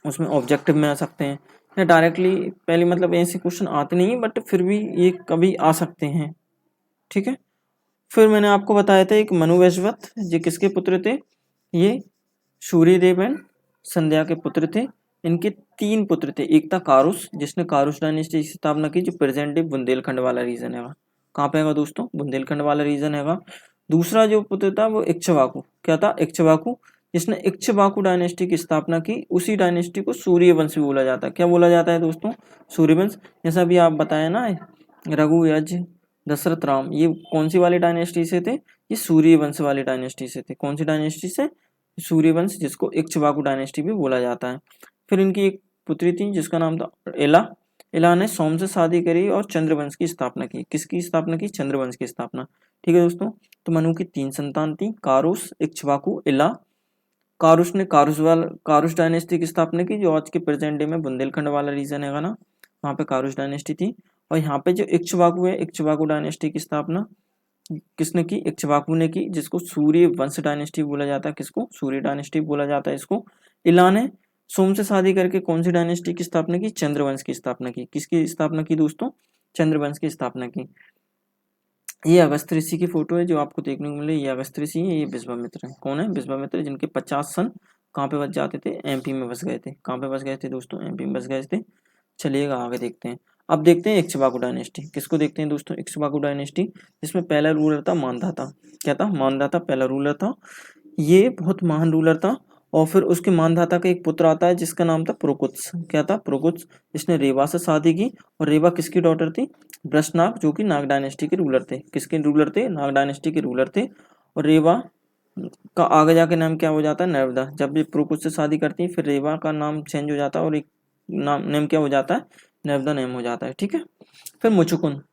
उसमें ऑब्जेक्टिव में आ सकते हैं, या डायरेक्टली पहले, मतलब ऐसे क्वेश्चन आते नहीं, बट फिर भी ये कभी आ सकते हैं, ठीक है। फिर मैंने आपको बताया था एक मनु वैश्वत, ये किसके पुत्र थे? ये सूर्यदेव एंड संध्या के पुत्र थे। इनके 3 पुत्र थे। एक था कारुस, जिसने कारुस डायनेस्टी की स्थापना की, जो प्रेजेंट डे बुंदेलखंड वाला रीजन है। कहाँ पे है दोस्तों? बुंदेलखंड वाला रीजन है। दूसरा जो पुत्र था वो इक्ष्वाकु, क्या था? इक्ष्वाकु, जिसने इक्ष्वाकु डायनेस्टी की स्थापना की। उसी डायनेस्टी को सूर्यवंश भी बोला जाता है। क्या बोला जाता है दोस्तों? सूर्यवंश। जैसा भी आप बताया ना, रघु, यज, दशरथ, राम, ये कौन सी वाली डायनेस्टी से थे? ये सूर्यवंश वाली डायनेस्टी से थे। कौन सी डायनेस्टी से? सूर्यवंश, जिसको इक्ष्वाकु डायनेस्टी भी बोला जाता है। फिर इनकी एक पुत्री थी जिसका नाम था एला। एला ने सोम से शादी करी और चंद्रवंश की स्थापना की। किसकी स्थापना की? चंद्रवंश की स्थापना, ठीक है दोस्तों। तो मनु की 3 संतान थी, कारुस, इक्ष्वाकु, एला। कारुस ने कारुस डायनेस्टी की स्थापना की, जो आज के प्रेजेंट डे में बुंदेलखंड वाला रीजन है ना, वहाँ पे कारुस डायनेस्टी थी। और यहाँ पे जो इक्ष्वाकु है, इक्ष्वाकु डायनेस्टी की स्थापना किसने की? इक्ष्वाकु ने की, जिसको सूर्य वंश डायनेस्टी बोला जाता है। किसको? सूर्य डायनेस्टी बोला जाता है इसको। इला ने सोम से शादी करके कौन सी डायनेस्टी की स्थापना की? चंद्रवंश की स्थापना की। किसकी स्थापना की दोस्तों? चंद्रवंश की स्थापना की। ये अगस्त ऋषि की फोटो है जो आपको देखने को मिले। ये अगस्त ऋषि है, ये विश्वामित्र है। कौन है? विश्वामित्र, जिनके 50 सन कहाँ पे बस जाते थे? एमपी में बस गए थे। कहाँ पे बस गए थे दोस्तों? एमपी में बस गए थे। चलिएगा आगे देखते हैं। अब देखते हैं इक्ष्वाकु डायनेस्टी। किसको देखते हैं दोस्तों? इक्ष्वाकु डायनेस्टी, जिसमें पहला रूलर था मांधाता। क्या था? मांधाता पहला रूलर था। ये बहुत महान रूलर था और फिर उसके मानधाता का एक पुत्र आता है जिसका नाम था पुरुकुत्स। क्या था? पुरुकुत्स। इसने रेवा से शादी की और रेवा किसकी डॉटर थी? वृषनाग, जो कि नाग डायनेस्टी के रूलर थे। किसके रूलर थे? नाग डायनेस्टी के रूलर थे। और रेवा का आगे जाके नाम क्या हो जाता है? नर्मदा। जब भी पुरुकुत्स से शादी करती है फिर रेवा का नाम चेंज हो जाता है और एक नेम क्या हो जाता है? नर्मदा नेम हो जाता है। ठीक है। फिर मुचुकुंद।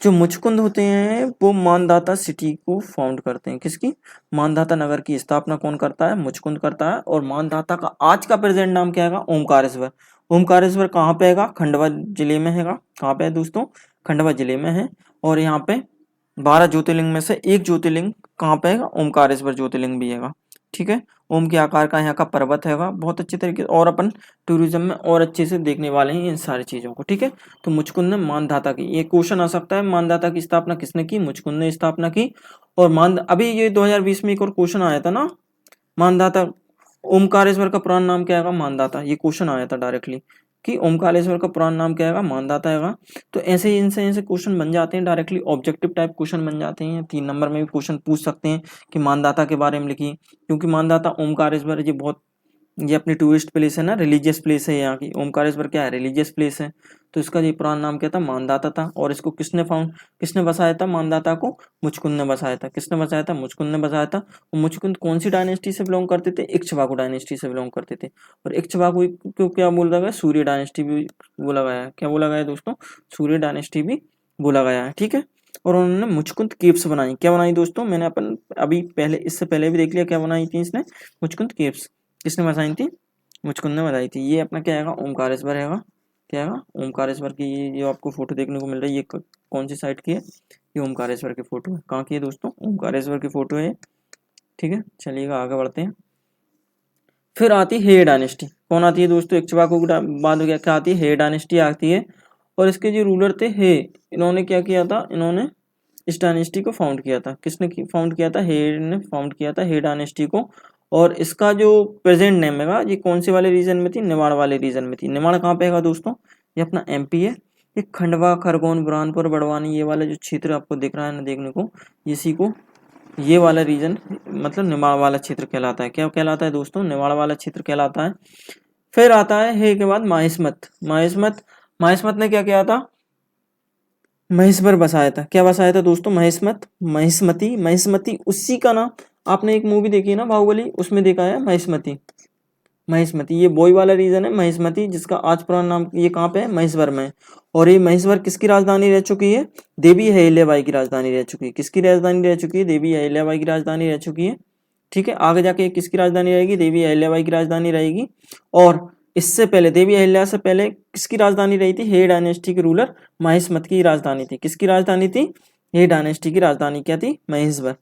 जो मुचकुंद होते हैं वो मानधाता सिटी को फाउंड करते हैं। किसकी? मानधाता नगर की स्थापना कौन करता है? मुचकुंद करता है। और मानधाता का आज का प्रेजेंट नाम क्या है? ओमकारेश्वर। ओमकारेश्वर कहाँ पे हैगा? खंडवा जिले में हैगा। कहाँ पे है दोस्तों? खंडवा जिले में है। और यहाँ पे 12 ज्योतिर्लिंग में से एक ज्योतिर्लिंग कहाँ पे हैगा? ओमकारेश्वर ज्योतिर्लिंग भी हैगा। ठीक है। ओम के आकार का यहाँ का पर्वत हैगा बहुत अच्छे तरीके से, और अपन टूरिज्म में और अच्छे से देखने वाले हैं इन सारी चीजों को। ठीक है। तो मुचकुंद ने मानधाता की, ये क्वेश्चन आ सकता है, मानधाता की स्थापना किसने की? मुचकुंद ने स्थापना की। और अभी ये 2020 में एक और क्वेश्चन आया था ना, मानधाता ओमकारेश्वर का पुराना नाम क्या है? मानधाता। ये क्वेश्चन आया था डायरेक्टली कि ओमकारेश्वर का पुराना नाम क्या है? मानधाता है। तो ऐसे इनसे ऐसे क्वेश्चन बन जाते हैं, डायरेक्टली ऑब्जेक्टिव टाइप क्वेश्चन बन जाते हैं। 3 नंबर में भी क्वेश्चन पूछ सकते हैं कि मानधाता के बारे में लिखिए, क्योंकि मानधाता ओमकारेश्वर ये अपनी टूरिस्ट प्लेस है ना, रिलीजियस प्लेस है यहाँ की। ओमकारेश्वर क्या है? रिलीजियस प्लेस है। तो इसका ये पुराना नाम क्या था? मानधाता था। और इसको किसने बसाया था? मानधाता को मुचकुंद ने बसाया था। किसने बसाया था? मुचकुंद ने बसाया था। और मुचकुंद कौन सी डायनेस्टी से बिलोंग करते थे? इक्ष्वाकु डायनेस्टी से बिलोंग करते थे। और इक्ष्वाकु को क्या बोला गया? सूर्य डायनेस्टी भी बोला गया है। क्या बोला गया है दोस्तों? सूर्य डायनेस्टी भी बोला गया है। ठीक है। और उन्होंने मुचकुंद केव्स बनाई। क्या बनाई दोस्तों? मैंने अपन अभी पहले, इससे पहले भी देख लिया क्या बनाई थी इसने? मुचकुंद केव्स। किसने बनाई थी? मुचकुंद ने बनाई थी। ये अपना क्या है? ओमकारेश्वर है। क्या है? ओमकारेश्वर की ये जो आपको फोटो देखने को मिल रही है, ये कौन सी साइट की है? ये ओमकारेश्वर की फोटो है। कहाँ की है दोस्तों? ओमकारेश्वर की फोटो है। ठीक है। चलिएगा आगे बढ़ते हैं। फिर आती है हे डायनेस्टी। कौन आती है दोस्तों? इक्ष्वाकु के बाद क्या आती है? हे डायनेस्टी आती है। और इसके जो रूलर थे हे, इन्होंने क्या किया था? इन्होंने इस डायनेस्टी को फाउंड किया था। किसने फाउंड किया था? हे ने फाउंड किया था हे डायनेस्टी को। और इसका जो प्रेजेंट नेम है, ये कौन से वाले रीजन में थी? निमाड़ वाले रीजन में थी। निमाड़ कहाँ पे है दोस्तों? ये अपना एमपी है। ये खंडवा, खरगोन, बुरहानपुर, बड़वानी, ये वाला जो क्षेत्र आपको दिख रहा है ना देखने को, इसी को ये वाला रीजन मतलब निमाड़ वाला क्षेत्र कहलाता है। क्या कहलाता है दोस्तों? निमाड़ वाला क्षेत्र कहलाता है। फिर आता है हे के बाद माहिस्मत। माहिस्मत ने क्या किया था? महेश्वर बसाया था। क्या बसाया था दोस्तों? महिष्मती उसी का नाम। आपने एक मूवी देखी है ना बाहुबली, उसमें देखा है महिष्मती। ये बॉय वाला रीजन है महिष्मती, जिसका आज पुराना नाम ये कहाँ पे है? महेश्वर में। और ये महेश्वर किसकी राजधानी रह चुकी है? देवी अहिल्याबाई की राजधानी रह चुकी है। किसकी राजधानी रह चुकी है? देवी अहिल्याबाई की राजधानी रह चुकी है। ठीक है। आगे जाके किसकी राजधानी रहेगी? देवी अहिल्याबाई की राजधानी रहेगी। और इससे पहले, देवी अहिल्या से पहले किसकी राजधानी रही थी? हे डायनेस्टी के रूलर महिष्मत की राजधानी थी। किसकी राजधानी थी? हे डायनेस्टी की राजधानी क्या थी? महेश्वर।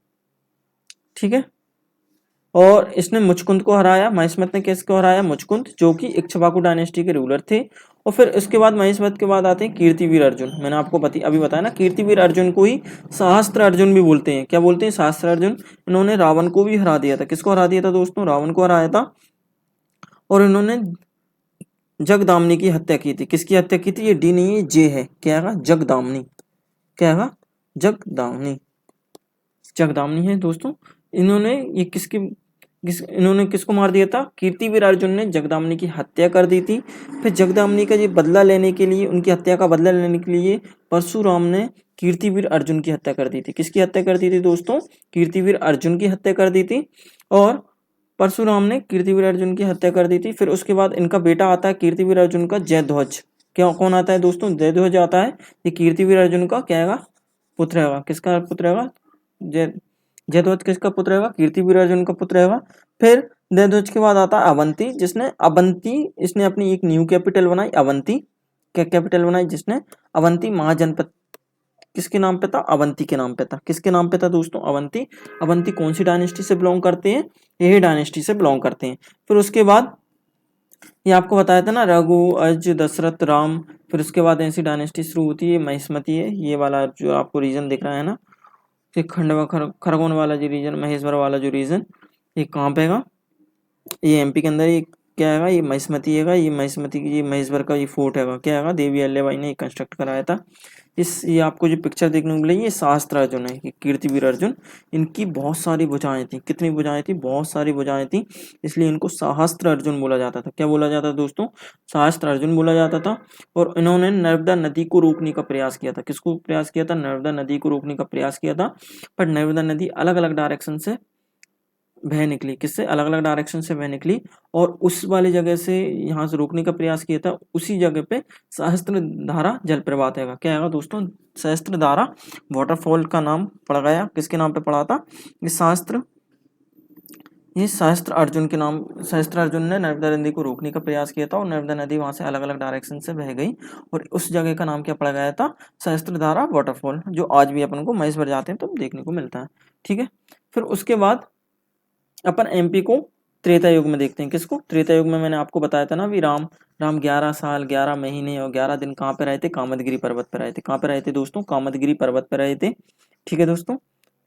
ठीक है। और इसने मुचकुंद को हराया। महिष्मत ने किसको हराया? मुचकुंद, जो कि इक्ष्वाकु डायनेस्टी के रूलर थे। और फिर इसके बाद महिष्मत के बाद आते हैं कीर्तिवीर अर्जुन। मैंने आपको अभी बताया ना, कीर्तिवीर अर्जुन को ही सहस्त्र अर्जुन भी बोलते हैं। क्या बोलते हैं? सहस्त्र अर्जुन। इन्होंने रावण को भी हरा दिया था। किसको हरा दिया था दोस्तों? रावण को हराया था। और इन्होंने जगदामनी की हत्या की थी। किसकी हत्या की थी? ये डी नहीं है, जे है। क्या है? जगदामनी। क्या है? जगदामनी है दोस्तों। इन्होंने ये इन्होंने किसको मार दिया था? कीर्तिवीर अर्जुन ने जगदामनी की हत्या कर दी थी। फिर जगदामनी का ये बदला लेने के लिए, उनकी हत्या का बदला लेने के लिए परशुराम ने कीर्तिवीर अर्जुन की हत्या कर दी थी। किसकी हत्या कर दी थी दोस्तों? कीर्तिवीर अर्जुन की हत्या कर दी थी। और परशुराम ने कीर्तिवीर अर्जुन की हत्या कर दी थी। फिर उसके बाद इनका बेटा आता है कीर्तिवीर अर्जुन का, जयध्वज। क्या कौन आता है दोस्तों? जयध्वज आता है। ये कीर्तिवीर अर्जुन का क्या है? पुत्र है। किसका पुत्र है? जयध्वज किसका पुत्र है? कीर्तिवीर अर्जुन का पुत्र है। फिर जयध्वज के बाद आता है अवंती, इसने अपनी एक न्यू कैपिटल बनाई, अवंती। क्या कैपिटल बनाई? जिसने अवंती महाजनपद किसके नाम पे था? अवंती के नाम पे था। किसके नाम पे था दोस्तों? अवंती। अवंती कौन सी डायनेस्टी से बिलोंग करते हैं? यही डायनेस्टी से बिलोंग करते हैं। फिर उसके बाद ये आपको बताया था ना, रघु, अज, दशरथ, राम। फिर उसके बाद ऐसी डायनेस्टी शुरू होती है, महिष्मती है। ये वाला जो आपको रीजन दिख रहा है ना, ये खंडवा खरगोन वाला जो रीजन, महेश्वर वाला जो रीजन, ये कहाँ पे है? ये एमपी के अंदर, ये क्या हैगा, ये महिष्मती हैगा, ये महिष्मती की ये महेश्वर का ये फोर्ट हैगा, क्या हैगा, देवी अहिल्याबाई ने कंस्ट्रक्ट कराया था। ये आपको जो पिक्चर देखने को मिलेगी ये सहस्त्र अर्जुन है, कि कीर्तिवीर अर्जुन, इनकी बहुत सारी भुजाएं थी। कितनी भुजाएं थी, बहुत सारी भुजाएं थी, इसलिए इनको सहस्त्र अर्जुन बोला जाता था। क्या बोला जाता था दोस्तों, सहस्त्र अर्जुन बोला जाता था। और इन्होंने नर्मदा नदी को रोकने का प्रयास किया था। किसको प्रयास किया था, नर्मदा नदी को रोकने का प्रयास किया था। पर नर्मदा नदी अलग अलग डायरेक्शन से बह निकली, किससे, अलग अलग डायरेक्शन से बह निकली, और उस वाली जगह से यहाँ से रोकने का प्रयास किया था। उसी जगह पे सहस्त्र धारा जलप्रपात है। क्या है दोस्तों, सहस्त्र धारा वाटरफॉल का नाम पड़ गया, किसके नाम पे पड़ा था, ये सहस्त्र अर्जुन के नाम, सहस्त्र अर्जुन ने नर्मदा नदी को रोकने का प्रयास किया था, और नर्मदा नदी वहां से अलग अलग डायरेक्शन से बह गई, और उस जगह का नाम क्या पड़ गया था, सहस्त्र धारा वाटरफॉल, जो आज भी अपन को महेश्वर जाते हैं तो देखने को मिलता है। ठीक है, फिर उसके बाद अपन एमपी को त्रेता युग में देखते हैं। किसको, त्रेता युग में मैंने आपको बताया था ना भी राम 11 साल 11 महीने और 11 दिन कहाँ पे रहे थे, कामदगिरी पर्वत पे रहे थे। कहाँ पे रहे थे दोस्तों, कामदगिरी पर्वत पे रहे थे। ठीक है दोस्तों,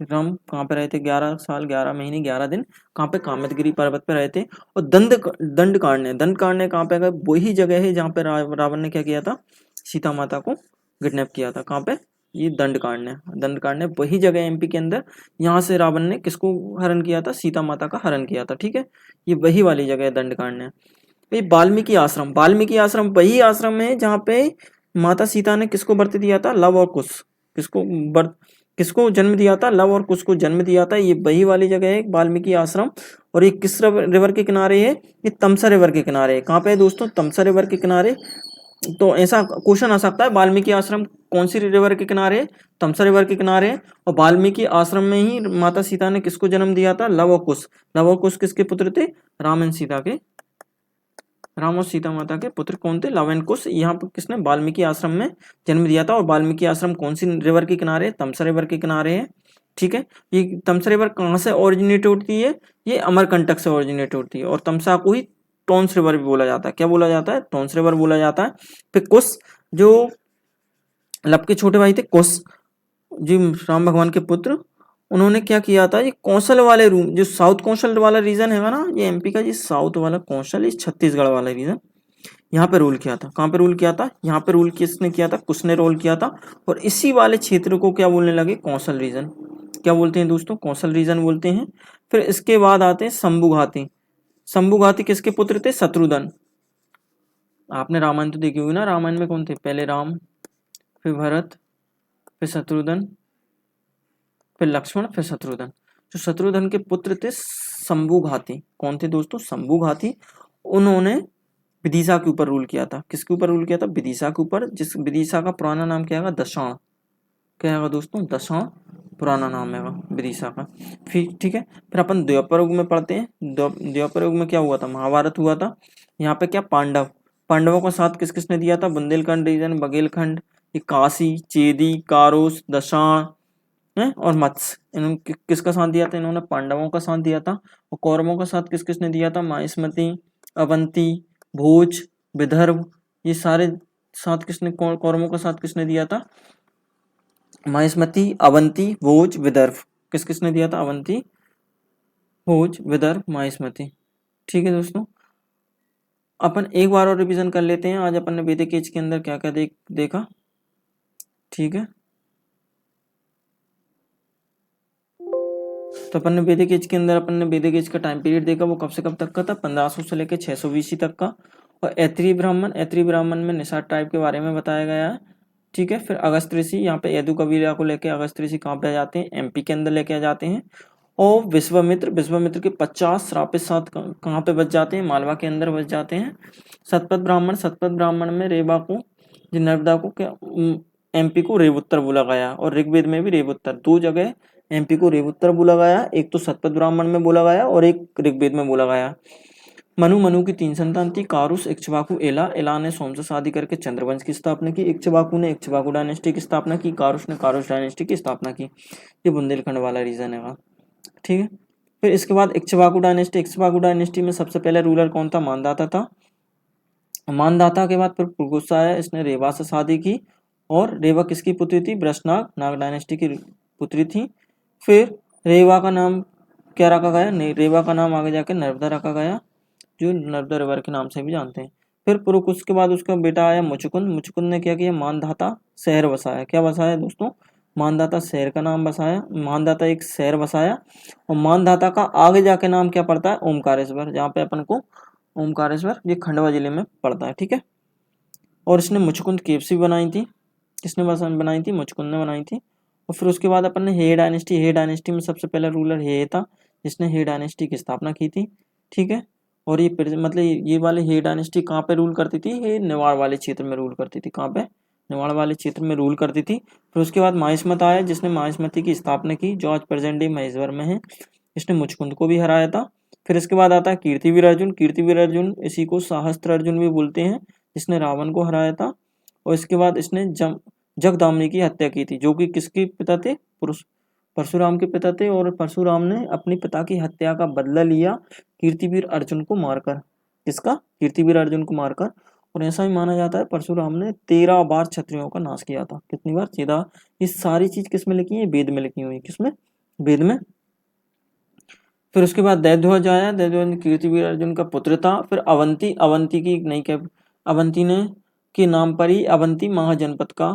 राम कहाँ पे रहे थे, 11 साल 11 महीने 11 दिन कहाँ पे, कामदगिरी पर्वत पे रहे थे। और दंड कांड कहाँ पे गए, वही जगह है जहाँ पे रावण ने क्या किया था, सीता माता को किडनैप किया था। कहाँ पे, ये दंडकांड है, वही जगह एमपी के अंदर, यहाँ से रावण ने किसको हरण किया था, सीता माता का हरण किया था। ठीक है, ये वही वाली जगह है, दंडकांड है। ये वाल्मीकि आश्रम वही आश्रम है जहाँ पे माता सीता ने किसको बर्थ दिया था, लव और कुश, किसको जन्म दिया था, लव और कुश को जन्म दिया था। ये वही वाली जगह है वाल्मीकि आश्रम। और ये किस रिवर के किनारे है, ये तमसा रिवर के किनारे है। कहाँ पे है दोस्तों, तमसा रिवर के किनारे। तो ऐसा क्वेश्चन आ सकता है, वाल्मीकि आश्रम कौन सी रिवर के किनारे है, तमसा रिवर के किनारे है। और वाल्मीकि आश्रम में ही माता सीता ने किसको जन्म दिया था, लव और कुश। लव और कुश किसके पुत्र थे, राम एंड सीता के, राम और सीता माता के पुत्र कौन थे, लव एंड कुश। यहाँ पर किसने, वाल्मीकि आश्रम में जन्म दिया था। और वाल्मीकि आश्रम कौन सी रिवर के किनारे है, तमसा रिवर के किनारे है। ठीक है, ये तमसा रिवर कहाँ से ओरिजिनेट होती है, ये अमरकंटक से ओरिजिनेट होती है। और तमसा को ही टोन्स रिवर भी बोला जाता है। क्या बोला जाता है, टोन्स रिवर बोला जाता है। फिर कुश, जो लव के छोटे भाई थे, कुश जी राम भगवान के पुत्र, उन्होंने क्या किया था, ये कौशल वाले रूम, जो साउथ कौशल वाला रीजन है ना, ये एमपी का, ये साउथ वाला कौशल, इस छत्तीसगढ़ वाला रीजन, यहाँ पे रूल किया था। कहाँ पे रूल किया था, यहाँ पे रूल किसने किया था, कुश ने रूल किया था। और इसी वाले क्षेत्र को क्या बोलने लगे, कौशल रीजन। क्या बोलते हैं दोस्तों, कौशल रीजन बोलते हैं। फिर इसके बाद आते हैं शंभुघाती। शंभुघाती किसके पुत्र थे, शत्रुघ्न। आपने रामायण तो देखी होगी ना, रामायण में कौन थे, पहले राम, फिर भरत, फिर शत्रुघ्न, फिर लक्ष्मण, फिर शत्रुघ्न। जो शत्रुघ्न के पुत्र थे शंभुघाती, कौन थे दोस्तों, शंभुघाती। उन्होंने विदिशा के ऊपर रूल किया था। किसके ऊपर रूल किया था, विदिशा के ऊपर। जिस विदिशा का पुराना नाम क्या है, दशाण। क्या है दोस्तों, दशाण पुराना नाम है विदिशा का। फिर ठीक है, फिर अपन द्वापर युग में पढ़ते हैं। द्वापर युग में क्या हुआ था, महाभारत हुआ था। यहाँ पे क्या, पांडवों का साथ किस किसने दिया था, बुंदेलखंड रीजन, बघेलखंड, ये काशी, चेदी, कारोस, दशाण है और मत्स्य, इन्होंने किसका साथ दिया था, इन्होंने पांडवों का साथ दिया था। और कौरवों का साथ किस किसने दिया था, माहिष्मती, अवंती, भोज, विदर्भ, ये सारे साथ किसने, कौरवों का साथ किसने दिया था, माहिष्मती, अवंती, भोज, विदर्भ, किस किसने दिया था, अवंती, भोज, विदर्भ, माहिष्मती। ठीक है दोस्तों, अपन एक बार और रिवीजन कर लेते हैं। आज अपन ने वैदिक एज के अंदर क्या क्या देखा। ठीक है, तो अपन ने वैदिक एज के अंदर अपन ने वैदिक एज का टाइम पीरियड देखा, वो कब से कब तक का था, 1500 से लेकर 600 BC तक का। और ऐत्रीय ब्राह्मण में निषाद ट्राइब के बारे में बताया गया है। ठीक है, फिर अगस्त ऋषि, यहाँ पे यदु कबीला को लेकर अगस्त ऋषि कहाँ पे आ जाते हैं, एमपी के अंदर लेके आ जाते हैं। और विश्वामित्र के 50 श्रापित साथ कहाँ पे बच जाते हैं, मालवा के अंदर बच जाते हैं। सतपथ ब्राह्मण में रेवा को, जो नर्मदा को क्या, एमपी को रेवुत्तर बोला गया। और ऋग्वेद में भी रेवुत्तर, दो जगह एमपी को रेवुत्तर बोला गया। एक तो सतपथ ब्राह्मण में बोला गया और एक ऋग्वेद में बोला गया। मनु की 3 संतान थी, कारुस, इक्ष्वाकु, एला ने सोम से शादी करके चंद्रवंश की स्थापना की, इक्ष्वाकु ने इक्ष्वाकु डायनेस्टी की स्थापना की, कारुस ने कारुस डायनेस्टी की स्थापना की। ये बुंदेलखंड वाला रीजन है। ठीक है, फिर इसके बाद इक्ष्वाकु डायनेस्टी में सबसे पहले रूलर कौन था, मानदाता था। मानदाता के बाद फिर पुरगुस्सा आया, इसने रेवा से शादी की। और रेवा किसकी पुत्री थी, वृषनाग, नाग डायनेस्टी की पुत्री थी। फिर रेवा का नाम क्या रखा गया, नहीं, रेवा का नाम आगे जाके नर्मदा रखा गया। जो नर्मदा रिवर के नाम से भी जानते हैं। फिर पुरुकुश के बाद उसका बेटा आया मुचुकुंद। मुचुकुंद ने क्या किया, मानधाता शहर बसाया। क्या बसाया दोस्तों, मानधाता शहर का नाम बसाया, मानधाता एक शहर बसाया। और मानधाता का आगे जाके नाम क्या पड़ता है, ओमकारेश्वर, जहाँ पे अपन को ओमकारेश्वर ये खंडवा जिले में पड़ता है, ठीक है। और इसने मुचुकुंद केव्स भी बनाई थी। किसने बनाई थी, मुचुकुंद ने बनाई थी। और फिर उसके बाद अपन ने हे डायनेस्टी, हे डायनेस्टी में सबसे पहला रूलर हे था, जिसने हे डायनेस्टी की स्थापना की थी, ठीक है। और ये मतलब ये वाले हे डायनेस्टी कहाँ पे रूल करती थी, ये निवाड़ वाले क्षेत्र में रूल करती थी। कहाँ पे, निवाड़ वाले क्षेत्र में रूल करती थी। फिर उसके बाद माहिष्मत आया, जिसने माहिष्मती की स्थापना की, जो आज प्रेजेंट डे महेश्वर में है। इसने मुचकुंद को भी हराया था। फिर इसके बाद आता है कीर्तिवीर अर्जुन। कीर्तिवीर अर्जुन, इसी को सहस्त्र अर्जुन भी बोलते हैं, जिसने रावण को हराया था। और इसके बाद इसने जगदामिनी की हत्या की थी, जो कि किसके पिता थे, परशुराम के पिता थे। और परशुराम ने अपने पिता की हत्या का बदला लिया कीर्तिवीर अर्जुन को मारकर। किसका, कीर्तिवीर अर्जुन को मारकर। और ऐसा ही माना जाता है परशुराम ने 13 बार क्षत्रियों का नाश किया था। कितनी बार, 13। ये सारी चीज किसमें लिखी है, वेद में लिखी हुई है। किसमें, वेद में। फिर उसके बाद दैत्यध्वज आया। दैत्यध्वज कीर्तिवीर अर्जुन का पुत्र था। फिर अवंती, अवंती की नहीं, क्या अवंती ने के नाम पर ही अवंती महाजनपद का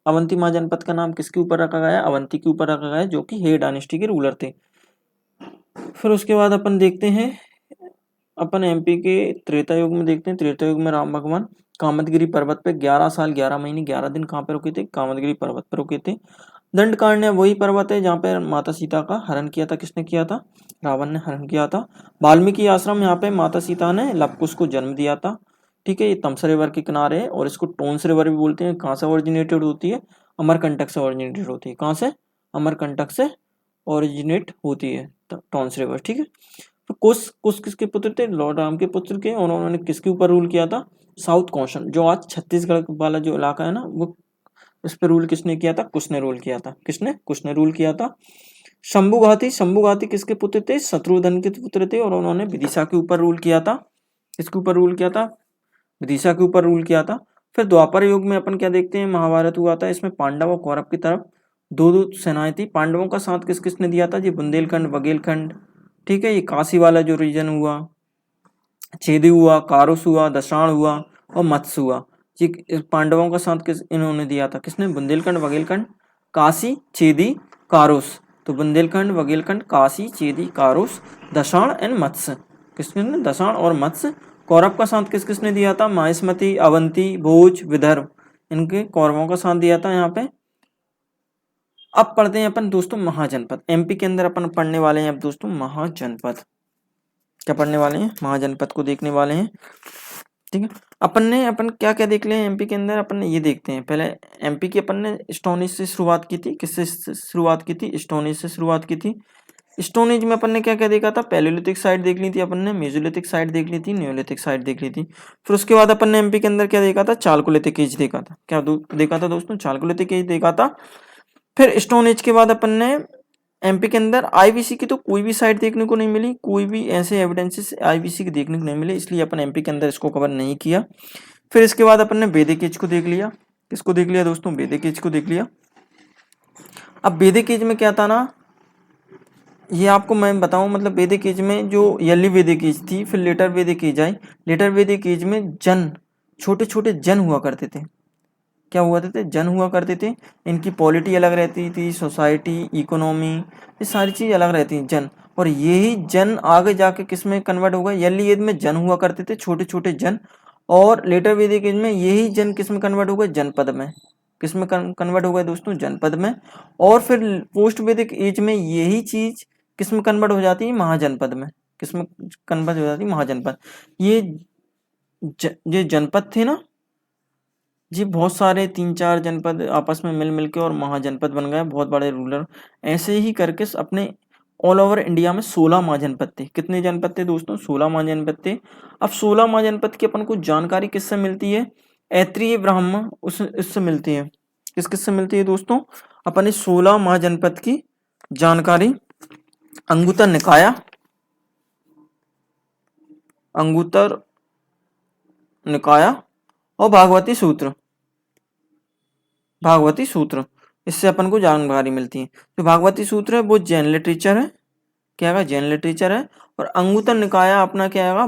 अवंती महाजनपद का नाम किसके ऊपर रखा गया, अवंती के ऊपर रखा गया, जो कि हे डायनेस्टी के रूलर थे। फिर उसके बाद अपन देखते हैं, अपन एमपी के त्रेता युग में देखते हैं। त्रेता युग में राम भगवान कामदगिरी पर्वत पे 11 साल 11 महीने 11 दिन कहाँ पे रुके थे, कामदगिरी पर्वत पे रुके थे। दंडकारण्य वही पर्वत है जहाँ पे माता सीता का हरण किया था। किसने किया था, रावण ने हरण किया था। वाल्मीकि आश्रम, यहाँ पे माता सीता ने लवकुश को जन्म दिया था, ठीक है। ये तमसा रिवर के किनारे है, और इसको टोन्स रिवर भी बोलते हैं। कहाँ से ओरिजिनेटेड होती है, अमरकंटक से ओरिजिनेटेड होती है। कहाँ से, अमरकंटक से ओरिजिनेट होती है टोन्स रिवर, ठीक है। तो कुश किसके पुत्र थे, लॉर्ड राम के पुत्र के। और उन्होंने किसके ऊपर रूल किया था, साउथ कौशन, जो आज छत्तीसगढ़ वाला जो इलाका है ना, वो उस पर रूल किसने किया था, कुश ने रूल किया था। किसने, कुश ने रूल किया था। शंभुघाती, शंभुघाती किसके पुत्र थे, शत्रुघ्न के पुत्र थे। और उन्होंने विदिशा के ऊपर रूल किया था। किसके ऊपर रूल किया था, विदिशा के ऊपर रूल किया था। फिर द्वापर युग में अपन क्या देखते हैं, महाभारत हुआ था। इसमें पांडव और कौरव की तरफ दो दो सेनाएं थी। पांडवों का साथ किस किसने दिया था, ये बुंदेलखंड, बघेलखंड, ठीक है। ये काशी वाला जो रीजन हुआ, छेदी हुआ, कारुस हुआ, दशाण हुआ और मत्स्य हुआ। ये पांडवों का साथ किस इन्होंने दिया था, किसने, बुंदेलखंड, बघेलखंड, काशी, छेदी, कारुस। तो बुंदेलखंड, बघेलखंड, काशी, छेदी, कारुस, दशाण एंड मत्स्य। किसने, दशाण और मत्स्य। कौरव का साथ किस किसने दिया था, माहिष्मती, अवंती, भोज, विदर्भ, इनके कौरवों का साथ दिया था यहाँ पे। अब पढ़ते हैं अपन दोस्तों महाजनपद। एमपी के अंदर अपन पढ़ने वाले हैं अब दोस्तों महाजनपद। क्या पढ़ने वाले हैं, महाजनपद को देखने वाले हैं, ठीक है। अपन क्या क्या देख ले एमपी के अंदर, अपन ये देखते हैं पहले। एमपी की अपन ने स्टोन एज से शुरुआत की थी। किससे शुरुआत की थी, स्टोन एज से शुरुआत की थी। स्टोन एज में अपन ने क्या क्या देखा था, पैलेलिथिक साइड देख ली थी अपन ने, मेसोलिथिक साइड देख ली थी, नियोलिथिक साइड देख ली थी। फिर उसके बाद अपन ने एमपी के अंदर क्या देखा था, चालकोलिथिक एज देखा था। क्या देखा था दोस्तों, चालकोलिथिक एज देखा था। फिर स्टोन एज के बाद अपन ने एमपी के अंदर आईबीसी की तो कोई भी साइट देखने को नहीं मिली, कोई भी ऐसे एविडेंसेस आईबीसी के देखने को नहीं मिले, इसलिए अपन एमपी के अंदर इसको कवर नहीं किया। फिर इसके बाद अपन ने वैदिक एज को देख लिया। किसको देख लिया दोस्तों, वैदिक एज को देख लिया। अब वैदिक एज में क्या था ना, ये आपको मैं बताऊं, मतलब वैदिक एज में जो यली वैदिक एज थी, फिर लेटर वैदिक एज आई। लेटर वैदिक एज में जन, छोटे छोटे जन हुआ करते थे। क्या हुआ करते थे, जन हुआ करते थे। इनकी पॉलिटी अलग रहती थी, सोसाइटी, इकोनॉमी, ये सारी चीज अलग रहती हैं, जन। और यही जन आगे जाके किस में कन्वर्ट हो गए, यली एज में जन हुआ करते थे, छोटे छोटे जन। और लेटर वैदिक एज में यही जन किस में कन्वर्ट हो गए, जनपद में। किस में कन्वर्ट हो गए दोस्तों, जनपद में। और फिर पोस्ट वैदिक एज में यही चीज किस में कन्वर्ट हो जाती है, महाजनपद में। किस में कन्वर्ट हो जाती है, महाजनपद। ये ये जनपद थे ना, जी बहुत सारे 3-4 जनपद आपस में मिल के और महाजनपद बन गए, बहुत बड़े रूलर। ऐसे ही करके अपने ऑल ओवर इंडिया में 16 महाजनपद थे। कितने जनपद थे दोस्तों, 16 महाजनपद थे। अब 16 महाजनपद की अपन को जानकारी किससे मिलती है, ऐत्रेय ब्राह्मण इससे मिलती है। किससे मिलती है दोस्तों, अपन इस 16 महाजनपद की जानकारी अंगुत्तर निकाया, अंगुत्तर निकाया और भागवती सूत्र, भागवती सूत्र, इससे अपन को जानकारी मिलती है। जो भागवती सूत्र है वो जैन लिटरेचर है। क्या है, जैन लिटरेचर है। और अंगुत्तर निकाय अपना क्या है,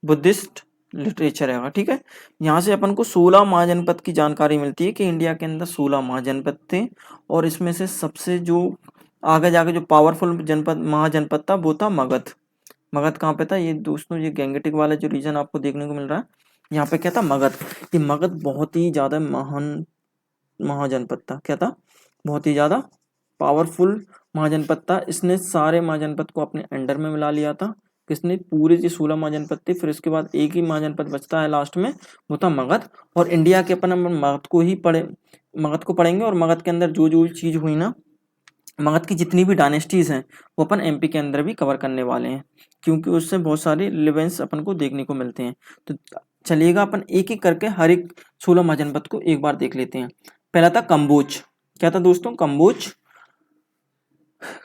बुद्धिस्ट लिटरेचर है। ठीक है, यहाँ से अपन को 16 महाजनपद की जानकारी मिलती है कि इंडिया के अंदर 16 महाजनपद थे, और इसमें से सबसे जो आगे जाके जो पावरफुल जनपद महाजनपद था वो था मगध। मगध कहाँ पे था, ये दोस्तों ये गैंगेटिक वाला जो रीजन आपको देखने को मिल रहा है, यहाँ पे क्या था, मगध। ये मगध बहुत ही ज्यादा महान महाजनपद था। क्या था, बहुत ही ज्यादा पावरफुल महाजनपद था। इसने सारे महाजनपद को अपने अंडर में मिला लिया था। किसने, पूरे जो 16 महाजनपद थे। फिर उसके बाद एक ही महाजनपद बचता है लास्ट में, वो था मगध। और इंडिया के अपन मगध को ही मगध को पढ़ेंगे, और मगध के अंदर जो जो चीज हुई ना, मगध की जितनी भी डायनेस्टीज हैं वो अपन एमपी के अंदर भी कवर करने वाले हैं, क्योंकि उससे बहुत सारे रिलेवेंस अपन को देखने को मिलते हैं। तो चलिएगा अपन एक एक करके हर एक 16 महाजनपद को एक बार देख लेते हैं। पहला था कंबोज। क्या था दोस्तों, कंबोज।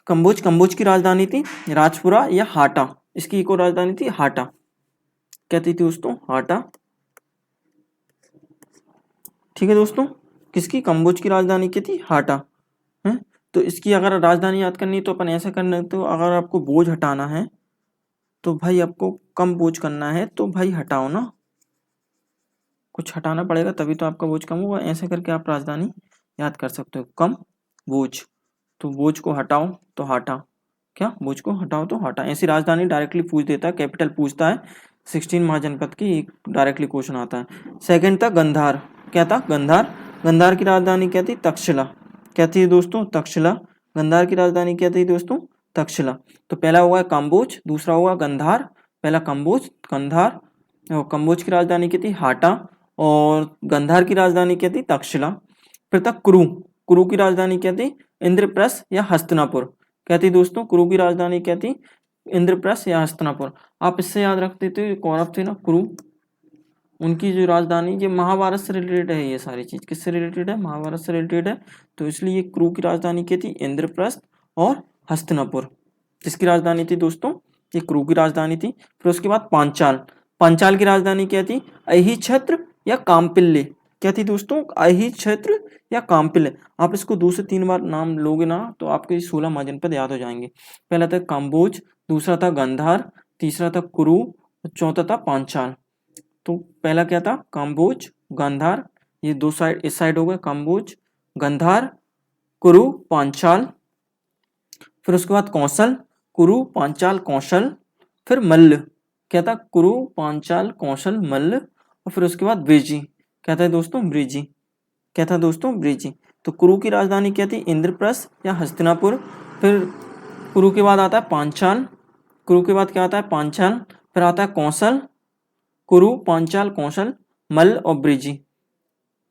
कंबोज की राजधानी थी राजपुरा या हाटा। इसकी एक और राजधानी थी हाटा। क्या थी दोस्तों, हाटा। ठीक है दोस्तों, किसकी, कंबोज की राजधानी क्या थी, हाटा है। तो इसकी अगर राजधानी याद करनी है तो अपन ऐसा करना, तो अगर आपको बोझ हटाना है तो भाई आपको कम बोझ करना है, तो भाई हटाओ ना, कुछ हटाना पड़ेगा तभी तो आपका बोझ कम होगा। ऐसे करके आप राजधानी याद कर सकते हो, कम बोझ। तो बोझ को हटाओ तो हाटा, क्या, बोझ को हटाओ तो हाटा। ऐसी राजधानी डायरेक्टली पूछ देता है, कैपिटल पूछता है 16 महाजनपद की, एक डायरेक्टली क्वेश्चन आता है। सेकंड था गंधार। क्या था, गंधार। गंधार की राजधानी क्या थी, तक्षशिला। क्या थी दोस्तों, तक्षशिला। गंधार की राजधानी क्या थी दोस्तों, तक्षशिला। तो पहला होगा कंबोज, दूसरा होगा गंधार। पहला कंबोज, गंधार। और कंबोज की राजधानी क्या थी, हाटा। और गंधार की राजधानी क्या थी, तक्षशिला। फिर था कुरु। कुरु की राजधानी क्या थी, इंद्रप्रस्थ या हस्तिनापुर। क्या थी दोस्तों, कुरु की राजधानी क्या थी, इंद्रप्रस्थ या हस्तिनापुर। आप इससे याद रखते थे, कौरव थे ना कुरु, उनकी जो राजधानी, ये महाभारत से रिलेटेड है। ये सारी चीज किससे रिलेटेड है, महाभारत से रिलेटेड है। तो इसलिए कुरु की राजधानी क्या थी, इंद्रप्रस्थ और हस्तिनापुर। किसकी राजधानी थी दोस्तों, ये कुरु की राजधानी थी। फिर उसके बाद पांचाल। पांचाल की राजधानी क्या थी, अहि छत्र या कामपिल्ले। क्या थी दोस्तों, अहि छत्र या कामपिल्ले। आप इसको 2 से 3 बार नाम लोगे ना तो आपके 16 महाजनपद याद हो जाएंगे। पहला था काम्बोज, दूसरा था गंधार, तीसरा था कुरु, चौथा था पांचाल। तो पहला क्या था, काम्बोज, गांधार। ये दो साइड, इस साइड हो गए काम्बोज, गंधार, कुरु, पांचाल। फिर उसके बाद कौशल, कुरु, पांचाल, कौशल। फिर मल्ल। क्या था, कुरु, पांचाल, कौशल, मल्ल। और फिर उसके बाद ब्रिजी। क्या था दोस्तों, ब्रिजी। क्या था दोस्तों, ब्रिजी। तो कुरु की राजधानी क्या थी, इंद्रप्रस्थ या हस्तिनापुर। फिर कुरु के बाद आता है पांचाल। कुरु के बाद क्या आता है, पांचाल। फिर आता है कौशल, कुरु, पांचाल, कौशल, मल्ल और ब्रिजी।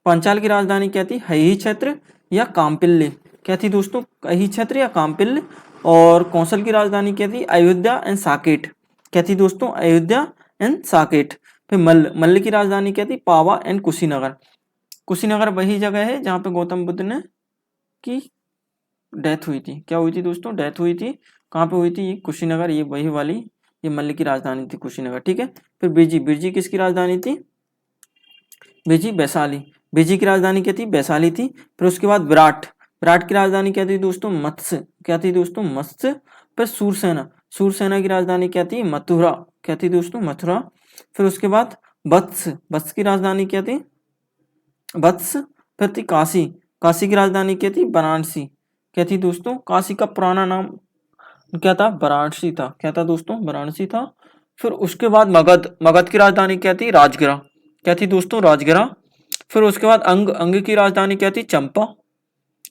पांचाल की राजधानी क्या थी, अहि छत्र या कामपिल्ले। क्या थी दोस्तों, अहि छत्र या कामपिल्ले। और कौशल की राजधानी क्या थी, अयोध्या एंड साकेत। क्या थी दोस्तों, अयोध्या एंड साकेत। फिर मल्ल की राजधानी क्या थी, पावा एंड कुशीनगर। कुशीनगर वही जगह है जहाँ पे गौतम बुद्ध ने की डेथ हुई थी। क्या हुई थी दोस्तों, डेथ हुई थी। कहाँ पे हुई थी, ये कुशीनगर, ये वही वाली, ये मल्ल की राजधानी थी कुशीनगर। ठीक है। फिर बिरजी। बिरजी किसकी राजधानी थी, बिरजी वैशाली। बिरजी की राजधानी क्या थी, वैशाली थी। फिर उसके बाद विराट। विराट की राजधानी क्या थी दोस्तों, मत्स्य। क्या थी दोस्तों, मत्स्य। फिर सूरसेना। सूरसेना की राजधानी क्या थी, मथुरा। क्या थी दोस्तों, मथुरा। फिर उसके बाद वत्स। वत्स की राजधानी क्या थी, वत्स। फिर थी काशी। काशी की राजधानी क्या थी, वाराणसी। क्या थी दोस्तों, काशी का पुराना नाम क्या था, वाराणसी था। क्या था दोस्तों, वाराणसी था। फिर उसके बाद मगध। मगध की राजधानी क्या थी, राजगिरा। क्या थी दोस्तों, राजगिरा। फिर उसके बाद अंग। अंग की राजधानी क्या थी, चंपा।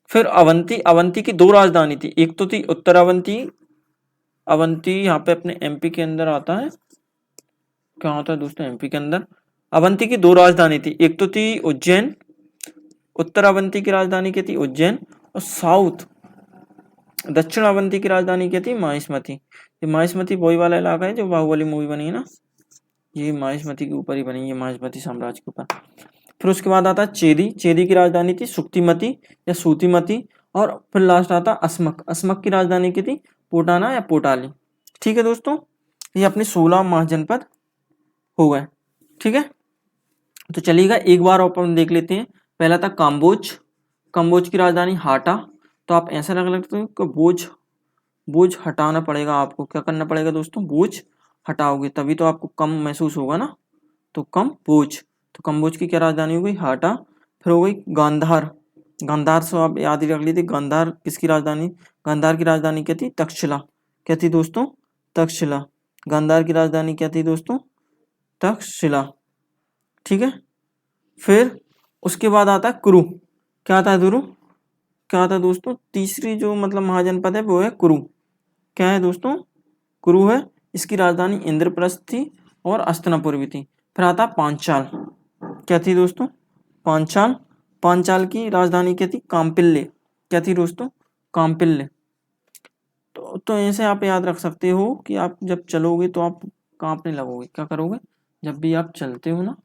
फिर अवंती। अवंती की 2 राजधानी थी, एक तो थी उत्तर अवंती। अवंती यहाँ पे अपने एमपी के अंदर आता है, क्या होता है दोस्तों, एमपी के अंदर। अवंती की 2 राजधानी थी, एक तो थी उज्जैन। उत्तर अवंती की राजधानी क्या थी, उज्जैन। और साउथ दक्षिण अवंती की राजधानी क्या थी, माहिष्मती। ये माहिष्मती वही वाला इलाका है जो बाहुबली मूवी बनी है ना, ये माहिष्मती के ऊपर ही बनी है, माहिष्मती साम्राज्य के ऊपर। फिर उसके बाद आता चेदी। चेदी की राजधानी थी सुक्तिमती या सूतिमती। और फिर लास्ट आता अस्मक। अस्मक की राजधानी की थी पोटाना या पोटाली। ठीक है दोस्तों, ये अपने 16 महाजनपद हो गए। ठीक है, तो चलिएगा एक बार अपन देख लेते हैं। पहला था काम्बोज। काम्बोज की राजधानी हाटा। तो आप ऐसा लग लगते हैं कि बोझ बोझ हटाना पड़ेगा आपको। क्या करना पड़ेगा दोस्तों? बोझ हटाओगे तभी तो आपको कम महसूस होगा ना। तो कम बोझ, तो कम बोझ की क्या राजधानी हो गई? हाटा। फिर हो गई गांधार। गांधार से आप याद ही रख लीजिए, गांधार किसकी राजधानी? गांधार की राजधानी क्या थी? तक्षशिला। क्या थी दोस्तों? तक्षशिला। गांधार की राजधानी क्या थी दोस्तों? तक्षशिला। ठीक है। फिर उसके बाद आता है कुरु। क्या आता है कुरु? क्या आता है दोस्तों? तीसरी जो मतलब महाजनपद है वो है कुरु। क्या है दोस्तों? कुरु है। इसकी राजधानी इंद्रप्रस्थ थी और हस्तिनापुर भी थी। फिर आता है पांचाल। क्या थी दोस्तों? पांचाल। पांचाल की राजधानी क्या थी? काम्पिल्य। क्या थी दोस्तों? काम्पिल्य। तो ऐसे आप याद रख सकते हो कि आप जब चलोगे तो आप कांपने लगोगे। क्या करोगे? जब भी आप चलते हो ना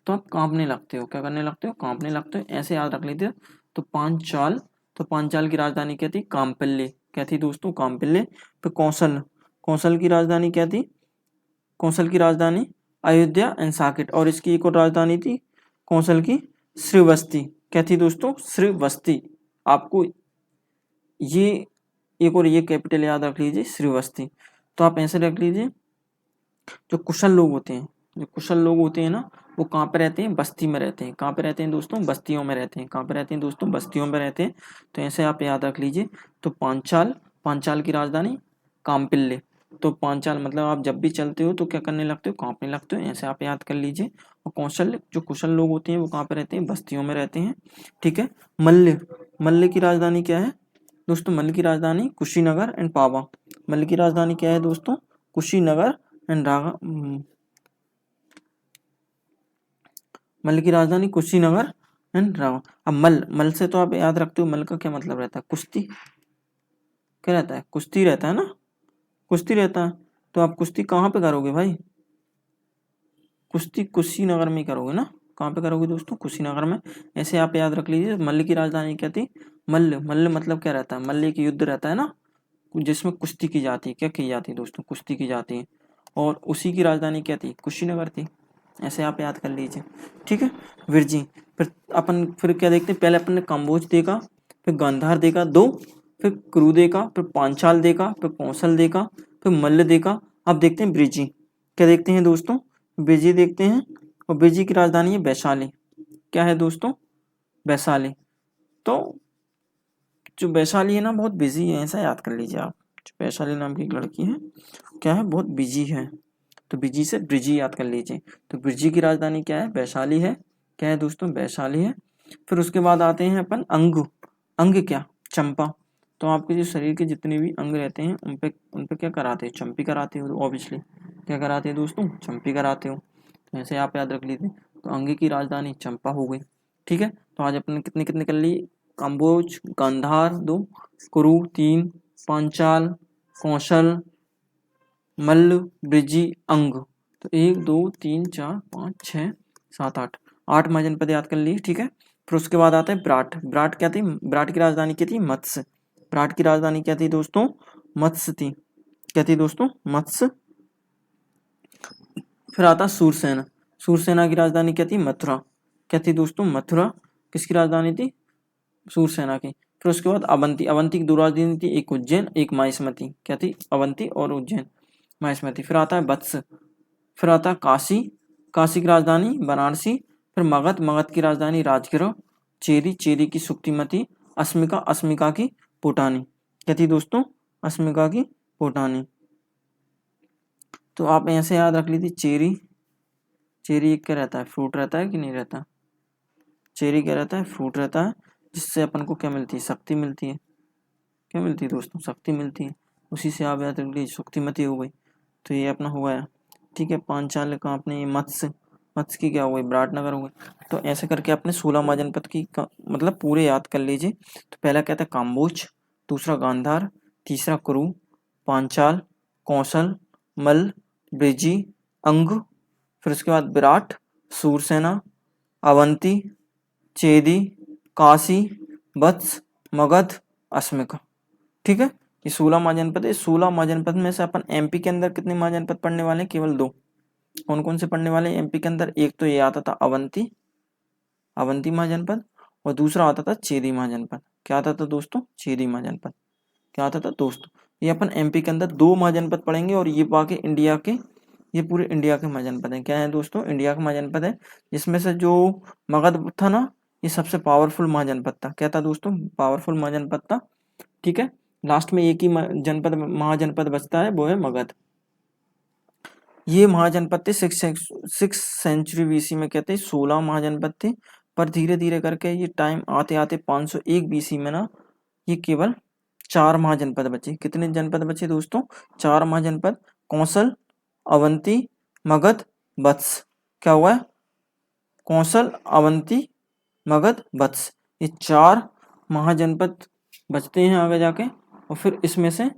तो आप कांपने लगते हो। क्या करने लगते हो? कांपने लगते हो। ऐसे याद रख लीजिए। तो पांचाल, तो पांचाल की राजधानी क्या थी? काम्पिल्य। क्या थी दोस्तों? काम्पिल्य। फिर कौशल। कौशल की राजधानी क्या थी? कौशल की राजधानी अयोध्या एंड साकेत। और इसकी एक और राजधानी थी कौशल की, श्रीवस्ती। क्या थी दोस्तों? श्रीवस्ती। आपको ये एक और ये कैपिटल याद रख लीजिए, श्रीवस्ती। तो आप ऐसे रख लीजिए, जो कुशल लोग होते हैं, जो कुशल लोग होते हैं ना, वो कहाँ पे रहते हैं? बस्ती में रहते हैं। कहाँ पे रहते हैं दोस्तों? बस्तियों में रहते हैं। कहाँ पे रहते हैं दोस्तों? बस्तियों में रहते हैं। तो ऐसे आप याद रख लीजिए। तो पांचाल, पांचाल की राजधानी काम्पिल्य। तो पांचाल मतलब आप जब भी चलते हो तो क्या करने लगते हो? कांपने लगते हो। ऐसे आप याद कर लीजिए। और कौशल, जो कुशल लोग होते हैं वो कहाँ पे रहते हैं? बस्तियों में रहते हैं। ठीक है। मल्ल, मल्ल की राजधानी क्या है दोस्तों? मल्ल की राजधानी कुशीनगर एंड पावा। मल्ल की राजधानी क्या है दोस्तों? कुशीनगर एंड मल्ल की राजधानी कुशीनगर एंड रावा। अब मल, मल से तो आप याद रखते हो, मल का क्या मतलब रहता है? कुश्ती। क्या रहता है? कुश्ती रहता है ना, कुश्ती रहता है। तो आप कुश्ती कहाँ पे करोगे भाई? कुश्ती कुशीनगर में ही करोगे ना। कहाँ पे करोगे दोस्तों? कुशीनगर में। ऐसे आप याद रख लीजिए। मल्ल की राजधानी क्या थी? मल्ल। मल्ल मतलब क्या रहता है? मल्ल एक युद्ध रहता है ना, जिसमें कुश्ती की जाती है। क्या की जाती है दोस्तों? कुश्ती की जाती है। और उसी की राजधानी क्या थी? कुशीनगर थी। ऐसे आप याद कर लीजिए। ठीक है। विरजी। फिर क्या देखते हैं? पहले अपन ने काम्बोज देखा, फिर गांधार देखा दो, फिर क्रू देखा, फिर पांचाल देखा, फिर कौशल देखा, फिर मल्ल देखा। अब देखते हैं ब्रिजी। क्या देखते हैं दोस्तों? ब्रिजी देखते हैं। और ब्रिजी की राजधानी है वैशाली। क्या है दोस्तों? वैशाली। तो जो वैशाली है ना, बहुत बिजी है। ऐसा याद कर लीजिए आप। जो वैशाली नाम की एक लड़की है, क्या है? बहुत बिजी है। तो बिजी से ब्रिजी याद कर लीजिए। तो ब्रिजी की राजधानी क्या है? वैशाली है। क्या है दोस्तों? वैशाली है। फिर उसके बाद आते हैं अपन अंग। अंग क्या? चंपा। तो आपके जो शरीर के जितने भी अंग रहते हैं उन पे क्या कराते हैं? चंपी कराते हो ऑब्वियसली। क्या कराते हैं दोस्तों? चंपी कराते हो। तो ऐसे आप याद रख लीजिए। तो अंग की राजधानी चंपा हो गई। ठीक है। तो आज अपने कितने कितने कर लिए? काम्बोज, गांधार 2, कुरु 3, पांचाल, कौशल, मल्ल, ब्रिजी, अंग। तो 1 2 3 4 5 6 7 8, 8 महाजनपद याद कर लिए। ठीक है। फिर उसके बाद आता है विराट। विराट क्या थी? विराट की राजधानी क्या थी? मत्स्य। विराट की राजधानी क्या थी दोस्तों? मत्स्य थी। क्या थी दोस्तों? मत्स्य। फिर आता सूरसेना। सूरसेना की राजधानी क्या थी? मथुरा। क्या थी दोस्तों? मथुरा। किसकी राजधानी थी? सूरसेना की। फिर उसके बाद अवंती। अवंती की दो राजधानी थी, एक उज्जैन एक माहिष्मती। क्या थी? अवंती और उज्जैन, माहिष्मती। फिर आता है वत्स। फिर आता है काशी। काशी की राजधानी बनारसी। फिर मगध। मगध की राजधानी राजगिरा। चेरी। चेरी की सुक्तिमती। अस्मिका। अस्मिका की पोटानी। क्या थी दोस्तों? अस्मिका की पोटानी। तो आप ऐसे याद रख लीजिए। चेरी, चेरी एक क्या रहता है? फ्रूट रहता है कि नहीं रहता? चेरी क्या रहता है? फ्रूट रहता है, जिससे अपन को क्या मिलती है? शक्ति मिलती है। क्या मिलती है दोस्तों? शक्ति मिलती है। उसी से आप याद रख लीजिए, शक्तिमती हो गई। तो ये अपना हो गया। ठीक है। पांचाल का आपने ये मत्स्य, मत्स्य की क्या हो गई? विराटनगर हो गई। तो ऐसे करके आपने 16 महाजनपद की मतलब पूरे याद कर लीजिए। तो पहला क्या था? काम्बोज, दूसरा गांधार, तीसरा कुरु, पांचाल, कौशल, मल्ल, ब्रिजी, अंग। फिर उसके बाद विराट, सूरसेना, अवंती, चेदी, काशी, वत्स, मगध, अस्मिका। ठीक है। ये 16 महाजनपद है। 16 महाजनपद में से अपन एमपी के अंदर कितने महाजनपद पढ़ने वाले हैं? केवल 2। कौन कौन से पढ़ने वाले हैं एमपी के अंदर? एक तो ये आता था अवंती, अवंती महाजनपद। और दूसरा आता था चेदी महाजनपद। क्या आता था दोस्तों? चेदी महाजनपद। क्या आता था दोस्तों? ये अपन एमपी के अंदर 2 महाजनपद पढ़ेंगे और ये बाकी इंडिया के, ये पूरे इंडिया के महाजनपद हैं। क्या है दोस्तों? इंडिया का महाजनपद है, जिसमें से जो मगध था ना, ये सबसे पावरफुल महाजनपद था। क्या था दोस्तों? पावरफुल महाजनपद था। ठीक है, लास्ट में एक ही जनपद महाजनपद बचता है, वो है मगध। ये महाजनपद थे 6 सेंचुरी बीसी में, कहते हैं 16 महाजनपद थे, पर धीरे धीरे करके ये टाइम आते आते 501 बीसी में ना ये केवल 4 महाजनपद बचे। कितने जनपद बचे दोस्तों? 4 महाजनपद, कौशल, अवंती, मगध, वत्स। क्या हुआ है? कौशल, अवंती, मगध, वत्स, ये 4 महाजनपद बचते हैं आगे जाके। और फिर इसमें से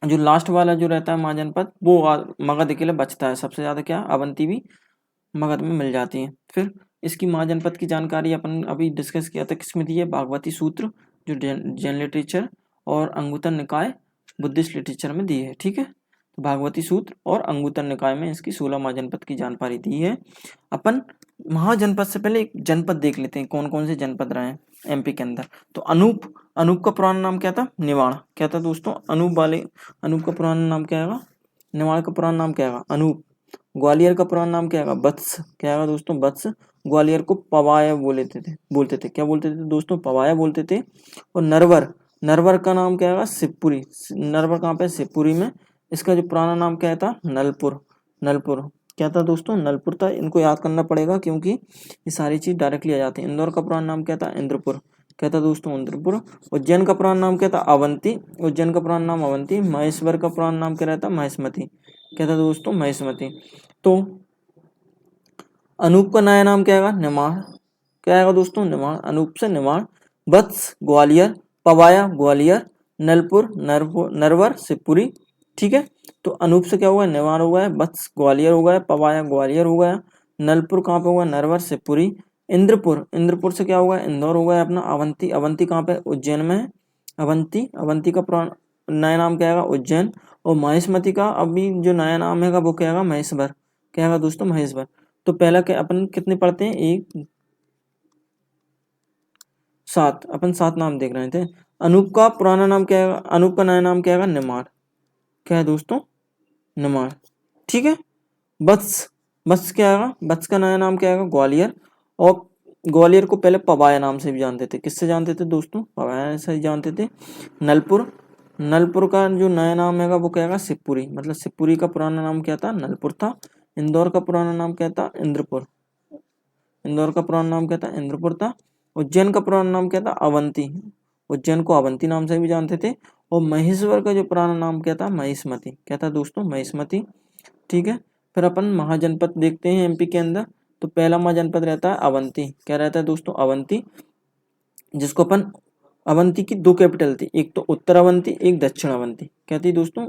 जो लास्ट वाला जो रहता है महाजनपद, वो मगध के लिए बचता है सबसे ज्यादा। क्या? अवंती भी मगध में मिल जाती है। फिर इसकी महाजनपद की जानकारी अपन अभी डिस्कस किया था, किसमें दी है? भागवती सूत्र, जो जैन लिटरेचर और अंगुत्तर निकाय बुद्धिस्ट लिटरेचर में दी है। ठीक है, तो भागवती सूत्र और अंगुत्तर निकाय में इसकी 16 महाजनपद की जानकारी दी है। अपन महाजनपद से पहले एक जनपद देख लेते हैं, कौन कौन से जनपद रहे हैं एमपी के अंदर। तो अनूप, अनूप का पुराना नाम क्या था? निवाड़। क्या था दोस्तों? अनूप का पुराना नाम क्या है? निवाड़ का पुराना नाम क्या है? अनूप। ग्वालियर का पुराना नाम क्या है? वत्स। क्या है दोस्तों? वत्स। ग्वालियर को पवाया बोलते थे। क्या बोलते थे दोस्तों? पवाया बोलते थे। और नरवर, नरवर का नाम क्या है? शिवपुरी। नरवर कहाँ पे? शिवपुरी में। इसका जो पुराना नाम क्या था? नलपुर। नलपुर। क्या था दोस्तों? नलपुर था। इनको याद करना पड़ेगा क्योंकि ये सारी चीज डायरेक्टली आ जाती है। इंदौर का पुराना नाम क्या था? इंद्रपुर। क्या था दोस्तों? इंद्रपुर। उज्जैन का पुराना नाम क्या था? अवंती। उज्जैन का पुराना नाम अवंती। महेश्वर का पुराना नाम क्या रहता? महेशमती। क्या था दोस्तों? महेशमती। तो अनूप का नया नाम क्या है? निमाड़। क्या आएगा दोस्तों? निमाड़। अनूप से निमाड़। वत्स ग्वालियर, पवाया ग्वालियर, नलपुर नरवर शिवपुरी। ठीक है, तो अनूप से क्या हुआ? निमाड़ हो गया, वत्स ग्वालियर हो गया, पवाया ग्वालियर हो गया, नलपुर कहाँ पे हुआ? नरवर शिवपुरी। इंद्रपुर, इंद्रपुर से क्या होगा? इंदौर हो गया अपना। अवंती, अवंती कहाँ पे? उज्जैन में है। अवंती, अवंती का पुराना नया नाम क्या है? उज्जैन। और महेशमती का अभी जो नया नाम है वो क्या है? महेश्वर। क्या है दोस्तों? महेश्वर। तो पहला क्या अपन कितने पढ़ते हैं? 1 7, अपन 7 नाम देख रहे थे। अनूप का पुराना नाम क्या है? अनूप का नया नाम क्या है? निमाड़। क्या है दोस्तों? निमाड़। ठीक है, वत्स, वत्स क्या है? वत्स का नया नाम क्या है? ग्वालियर। और ग्वालियर को पहले पवाया नाम से भी जानते थे। किससे जानते थे दोस्तों? पवाया से ही जानते थे। नलपुर, नलपुर का जो नया नाम है वो क्या है? शिवपुरी। मतलब शिवपुरी का पुराना नाम क्या था? नलपुर था। इंदौर का पुराना नाम क्या था? इंद्रपुर। इंदौर का पुराना नाम क्या था? इंद्रपुर था। उज्जैन का पुराना नाम क्या था? अवंती। उज्जैन को अवंती नाम से भी जानते थे। और महेश्वर का जो पुराना नाम क्या था? महिष्मती। क्या था दोस्तों? महिष्मती। ठीक है, फिर अपन महाजनपद देखते हैं एमपी के अंदर। तो पहला महाजनपद रहता है अवंती। क्या रहता है दोस्तों? अवंती, जिसको अपन, अवंती की 2 कैपिटल थी, एक तो उत्तर अवंती, एक दक्षिण अवंती। क्या थी दोस्तों?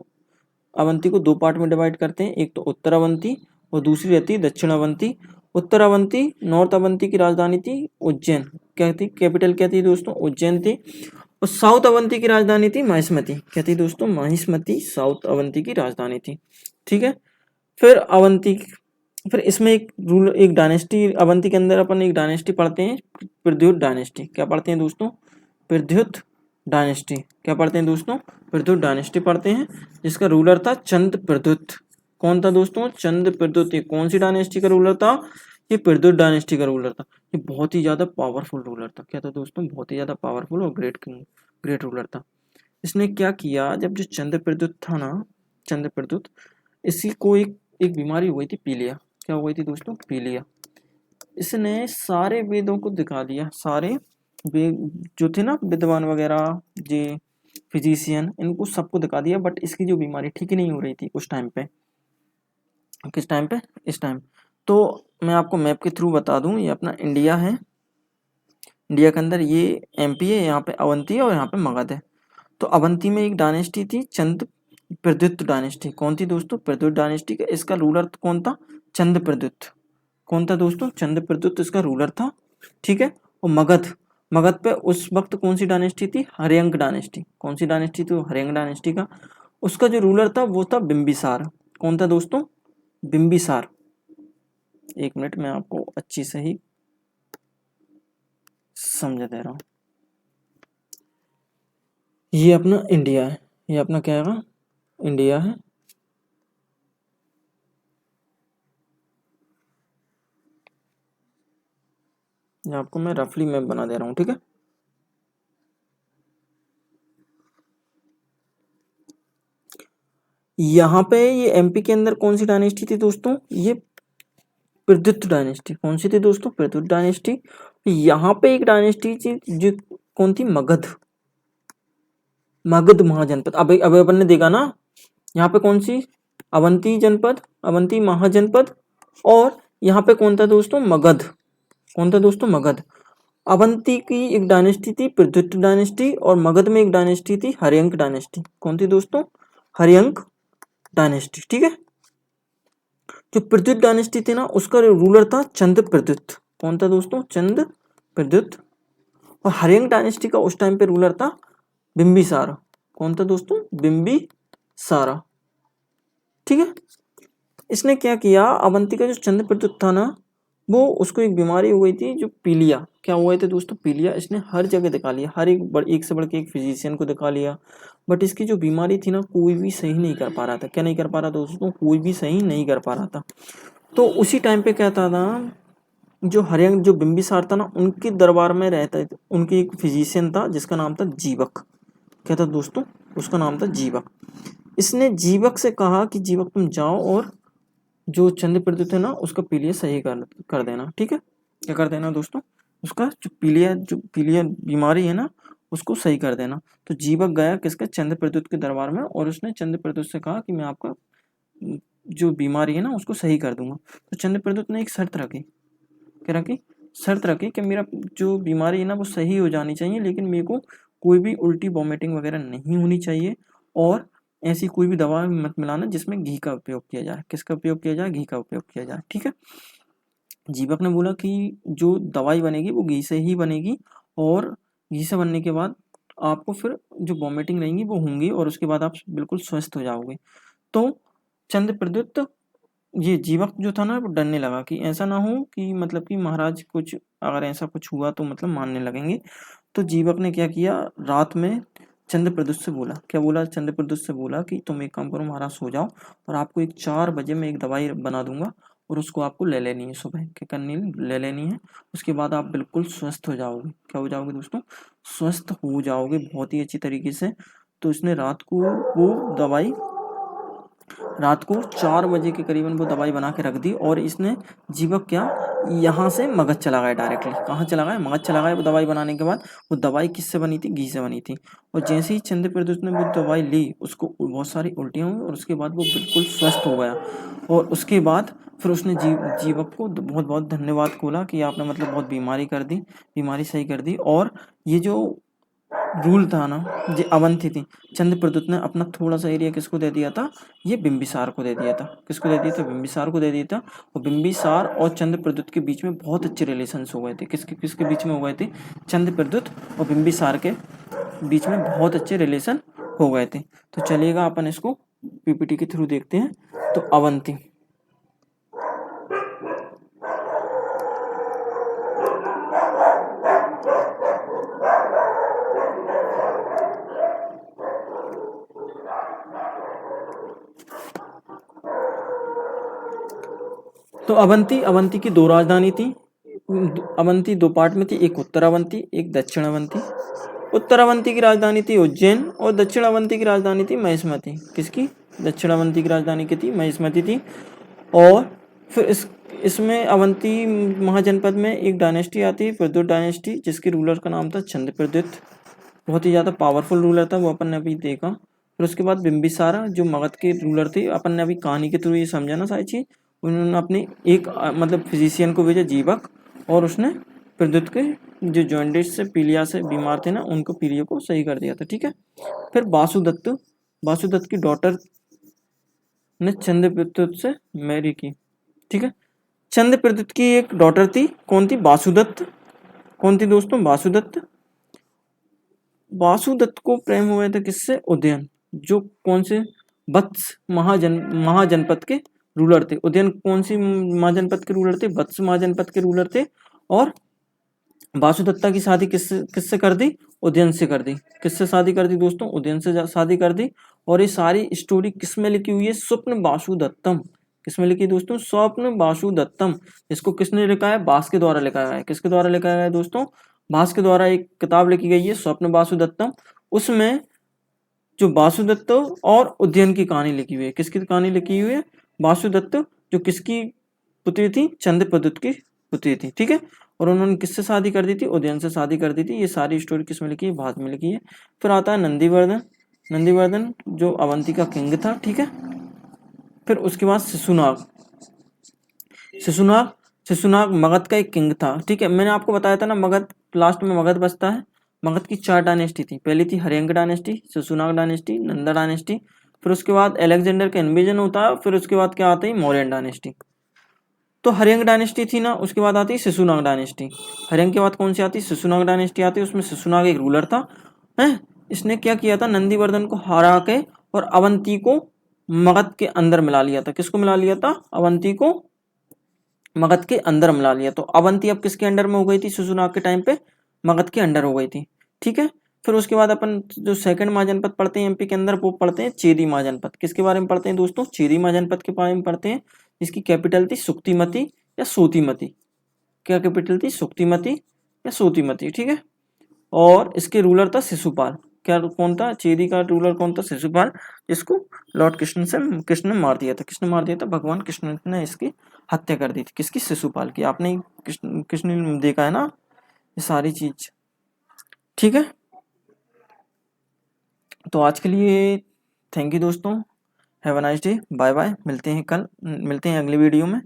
अवंती को 2 पार्ट में डिवाइड करते हैं, एक तो उत्तर अवंती और दूसरी रहती है दक्षिण अवंती। उत्तर अवंती, नॉर्थ अवंती की राजधानी थी उज्जैन। क्या थी? कैपिटल क्या थी दोस्तों? उज्जैन थी। और साउथ अवंती की राजधानी थी महिष्मती। क्या थी दोस्तों? महिष्मती साउथ अवंती की राजधानी थी। ठीक है, फिर अवंती, फिर इसमें एक डायनेस्टी, अवंती के अंदर अपन एक डायनेस्टी पढ़ते हैं, प्रद्युत डायनेस्टी। क्या पढ़ते हैं दोस्तों? प्रद्युत डायनेस्टी। क्या पढ़ते हैं दोस्तों? प्रद्युत डायनेस्टी पढ़ते हैं, जिसका रूलर था चंद प्रद्युत। कौन था दोस्तों? चंद प्रद्युत। ये कौन सी डायनेस्टी का रूलर था? ये प्रद्युत डायनेस्टी का रूलर था। ये बहुत ही ज्यादा पावरफुल रूलर था। क्या था दोस्तों? बहुत ही ज्यादा पावरफुल और ग्रेट किंग, ग्रेट रूलर था। इसने क्या किया, जब जो चंद्र प्रद्युत था ना, चंद्र प्रद्युत, इसी को एक बीमारी हो गई थी, पीलिया। क्या हो गई थी दोस्तों? पीलिया। इसने सारे वेदों को दिखा दिया, सारे वेद जो थे ना, विद्वान वगैरह, ये फिजिशियन, इनको सबको दिखा दिया, बट इसकी जो बीमारी ठीक ही नहीं हो रही थी उस टाइम पे। किस टाइम पे? इस टाइम। तो मैं आपको मैप के थ्रू बता दूं, ये अपना इंडिया है। इंडिया के अंदर ये एमपी है, यहाँ पे अवंती है और यहाँ पे मगध है। तो अवंती में एक डायनेस्टी थी चंद प्रद्युत डायनेस्टी। कौन थी दोस्तों? प्रद्युत डायनेस्टी का इसका रूलर कौन था? चंद प्रद्युत। कौन था दोस्तों? चंद प्रद्युत इसका रूलर था। ठीक है, और मगध, मगध पे उस वक्त कौन सी डायनेस्टी थी? हर्यंक डायनेस्टी। कौन सी डायनेस्टी थी? हर्यंक डायनेस्टी का। उसका जो रूलर था वो था बिंबिसार। कौन था दोस्तों? बिंबिसार। एक मिनट मैं आपको अच्छी से ही समझा दे रहा हूँ। ये अपना इंडिया है, ये अपना क्या है, इंडिया है। ये आपको मैं रफली मैप बना दे रहा हूँ, ठीक है। यहाँ पे ये एमपी के अंदर कौन सी डायनेस्टी थी दोस्तों, ये प्रद्युत डायनेस्टी। कौन सी थी दोस्तों, प्रद्युत डायनेस्टी। यहाँ पे एक डायनेस्टी थी जो कौन थी, मगध, मगध महाजनपद। अब अपन ने देखा ना, यहाँ पे कौन सी, अवंती जनपद, अवंती महाजनपद, और यहाँ पे कौन था दोस्तों, मगध। कौन था दोस्तों, मगध। अवंती की एक डायनेस्टी थी प्रद्युत डायनेस्टी, और मगध में एक डायनेस्टी थी हर्यंक डायनेस्टी। कौन थी दोस्तों, हर्यंक डायनेस्टी, ठीक है। जो प्रद्युत डायनेस्टी थी ना, उसका रूलर था चंद प्रद्युत। कौन था दोस्तों, चंद प्रद्युत। और हर्यंक डायनेस्टी का उस टाइम पे रूलर था बिंबिसार। कौन था दोस्तों, बिंबिसारा, ठीक है। इसने क्या किया, अवंती का जो चंद प्रद्युत था ना, वो उसको एक बीमारी हो गई थी जो पीलिया। क्या हुए थे दोस्तों, पीलिया। इसने हर जगह दिखा लिया, हर एक से बढ़ के एक फिजिशियन को दिखा लिया, बट इसकी जो बीमारी थी ना, कोई भी सही नहीं कर पा रहा था। क्या नहीं कर पा रहा दोस्तों, कोई भी सही नहीं कर पा रहा था। तो उसी टाइम पे क्या था ना, जो हरियंक, जो बिंबिसार था ना, उनके दरबार में रहता था, उनके एक फिजिशियन था जिसका नाम था जीवक। क्या था दोस्तों, उसका नाम था जीवक। इसने जीवक से कहा कि जीवक तुम जाओ और जो चंद्र प्रद्युत है ना, उसका पीलिया सही कर देना, ठीक है। क्या कर देना दोस्तों, उसका जो पीलिया बीमारी है ना, उसको सही कर देना। तो जीवक गया किसके, चंद्र प्रद्युत के दरबार में, और उसने चंद्र प्रद्युत से कहा कि मैं आपका जो बीमारी है ना, उसको सही कर दूंगा। तो चंद्र प्रद्युत ने एक शर्त रखी। क्या रखी, शर्त रखी कि मेरा जो बीमारी है ना, वो सही हो जानी चाहिए, लेकिन मेरे को कोई भी उल्टी वॉमिटिंग वगैरह नहीं होनी चाहिए, और ऐसी कोई भी दवा मत मिलाना जिसमें घी का उपयोग किया जाए। किसका उपयोग किया जाए, घी का उपयोग किया जाए, ठीक है। जीवक ने बोला कि जो दवाई बनेगी वो घी से ही बनेगी, और घी से बनने के बाद आपको फिर जो वॉमिटिंग रहेंगी वो होंगी, और उसके बाद आप बिल्कुल स्वस्थ हो जाओगे। तो चंद्र प्रद्युत, ये जीवक जो था ना, वो डरने लगा कि ऐसा ना हो कि मतलब कि महाराज कुछ, अगर ऐसा कुछ हुआ तो मतलब मानने लगेंगे। तो जीवक ने क्या किया, रात में चंद्र प्रद्युत से बोला। क्या बोला, चंद्र प्रद्युत से बोला कि तुम एक काम करो, महाराज सो जाओ, और आपको एक 4 बजे में एक दवाई बना दूंगा, और उसको आपको ले लेनी है सुबह। क्या करनी है, ले लेनी है। उसके बाद आप बिल्कुल स्वस्थ हो जाओगे। क्या हो जाओगे दोस्तों, स्वस्थ हो जाओगे बहुत ही अच्छी तरीके से। तो इसने रात को वो दवाई, रात को 4 बजे के करीबन वो दवाई बना के रख दी, और इसने जीवक क्या, यहाँ से मगध चला गया डायरेक्टली। कहाँ चला गया, मगध चला गया। वो दवाई बनाने के बाद, वो दवाई किससे बनी थी, घी से बनी थी। और जैसे ही चंद्र प्रद्युत ने वो दवाई ली, उसको बहुत सारी उल्टियाँ हुई, और उसके बाद वो बिल्कुल स्वस्थ हो गया। और उसके बाद फिर उसने जीवक को बहुत बहुत धन्यवाद बोला कि आपने मतलब बहुत बीमारी कर दी, बीमारी सही कर दी। और ये जो रूल था ना, ये अवंती थी, चंद्र प्रद्युत ने अपना थोड़ा सा एरिया किसको दे दिया था, ये बिंबिसार को दे दिया था। किसको दे दिया था, बिंबिसार को दे दिया था। और बिंबिसार और चंद्र प्रद्युत के बीच में बहुत अच्छे रिलेशंस हो गए थे। किसके किसके बीच में हो गए थे, चंद्र प्रद्युत और बिंबिसार के बीच में बहुत अच्छे रिलेशन हो गए थे। तो चलिएगा अपन इसको पीपीटी के थ्रू देखते हैं। तो अवंती, तो अवंती की 2 राजधानी थी। अवंती 2 पार्ट में थी, एक उत्तर अवंती, एक दक्षिण अवंती। उत्तर अवंती की राजधानी थी उज्जैन, और दक्षिण अवंती की राजधानी थी महिष्मती। किसकी, दक्षिण अवंती की राजधानी की थी, महिष्मती थी। और फिर इसमें अवंती महाजनपद में एक डायनेस्टी आती है, प्रद्युत डायनेस्टी, जिसके रूलर का नाम था चंद्र प्रद्युत। बहुत ही ज़्यादा पावरफुल रूलर था वो, अपन ने अभी देखा। फिर उसके बाद बिंबिसारा, जो मगध के रूलर थे। अपन ने अभी कहानी के थ्रू ये समझा ना सारी चीज। उन्होंने अपने एक मतलब फिजिशियन को भेजा, जीवक, और उसने प्रद्युत के जो जॉन्डिस से, पीलिया से बीमार थे ना, उनको पीलिया को सही कर दिया था, ठीक है। फिर वासुदत्त, वासुदत्त की डॉटर ने चंद्र प्रद्युत से मैरी की, ठीक है। चंद्र प्रद्युत की एक डॉटर थी, कौन थी, वासुदत्त। कौन थी दोस्तों, वासुदत्त। वासुदत्त को प्रेम हुए थे किससे, उदयन, जो कौन से, वत्स महाजनपद के रूलर थे। उदयन कौन सी महाजनपद के रूलर थे, वत्स महाजनपद के रूलर थे। और वासुदत्ता की शादी किससे कर दी? उदयन से कर दी। किससे शादी कर दी दोस्तों? उदयन से शादी कर दी। और ये सारी स्टोरी किसमें लिखी हुई है? स्वप्न वासुदत्तम। किसमें लिखी दोस्तों? स्वप्न वासुदत्तम। इसको किसने लिखा है? भास के द्वारा लिखा गया है। किसके द्वारा लिखा गया है दोस्तों? भास के द्वारा एक किताब लिखी गई है स्वप्न वासुदत्तम। उसमें जो वासुदत्त और उदयन की कहानी लिखी हुई है। किसकी कहानी लिखी हुई है? वासुदत्त जो किसकी पुत्री थी? चंद्रप्रद्युत की पुत्री थी। ठीक है। और उन्होंने किससे शादी कर दी थी? उदयन से शादी कर दी थी। ये सारी स्टोरी किसमें लिखी है? भात में लिखी है। फिर आता है नंदीवर्धन। नंदीवर्धन जो अवंती का किंग था। ठीक है। फिर उसके बाद शिशुनाग। शिशुनाग शिशुनाग मगध का एक किंग था। ठीक है। मैंने आपको बताया था ना, मगध लास्ट में मगध बचता है। मगध की 4 डायनेस्टी थी। पहली थी Haryanka dynasty, Shishunaga dynasty, Nanda dynasty. फिर उसके बाद अलेक्जेंडर का इन्वेजन होता है। फिर उसके बाद क्या आता है? मौर्यन डायनेस्टी। तो हर्यंक डायनेस्टी थी ना, उसके बाद आती है शिशुनाग डायनेस्टी। हर्यंक के बाद कौन सी आती है? शिशुनाग डायनेस्टी आती है। उसमें शिशुनाग एक रूलर था। है, इसने क्या किया था? नंदीवर्धन को हरा के और अवंती को मगध के अंदर मिला लिया था। किसको मिला लिया था? अवंती को मगध के अंदर मिला लिया। तो अवंती अब किसके अंडर में हो गई थी? शिशुनाग के टाइम पे मगध के अंडर हो गई थी। ठीक है। फिर उसके बाद अपन जो सेकंड महाजनपद पढ़ते हैं एमपी के अंदर, वो पढ़ते हैं चेदी महाजनपद। किसके बारे में पढ़ते हैं दोस्तों? चेदी महाजनपद के बारे में पढ़ते हैं। इसकी कैपिटल थी सुक्तिमती या सोतीमती। क्या कैपिटल थी? सुक्तिमती या सोतीमती। ठीक है। और इसके रूलर था शिशुपाल। क्या कौन था? चेदी का रूलर कौन था? शिशुपाल, जिसको लॉर्ड कृष्ण ने मार दिया था। किसने मार दिया था? भगवान कृष्ण ने इसकी हत्या कर दी थी। किसकी? शिशुपाल की। आपने कृष्ण ने देखा है ना ये सारी चीज। ठीक है। तो आज के लिए थैंक यू दोस्तों। Have a nice day. Bye bye. मिलते हैं अगली वीडियो में।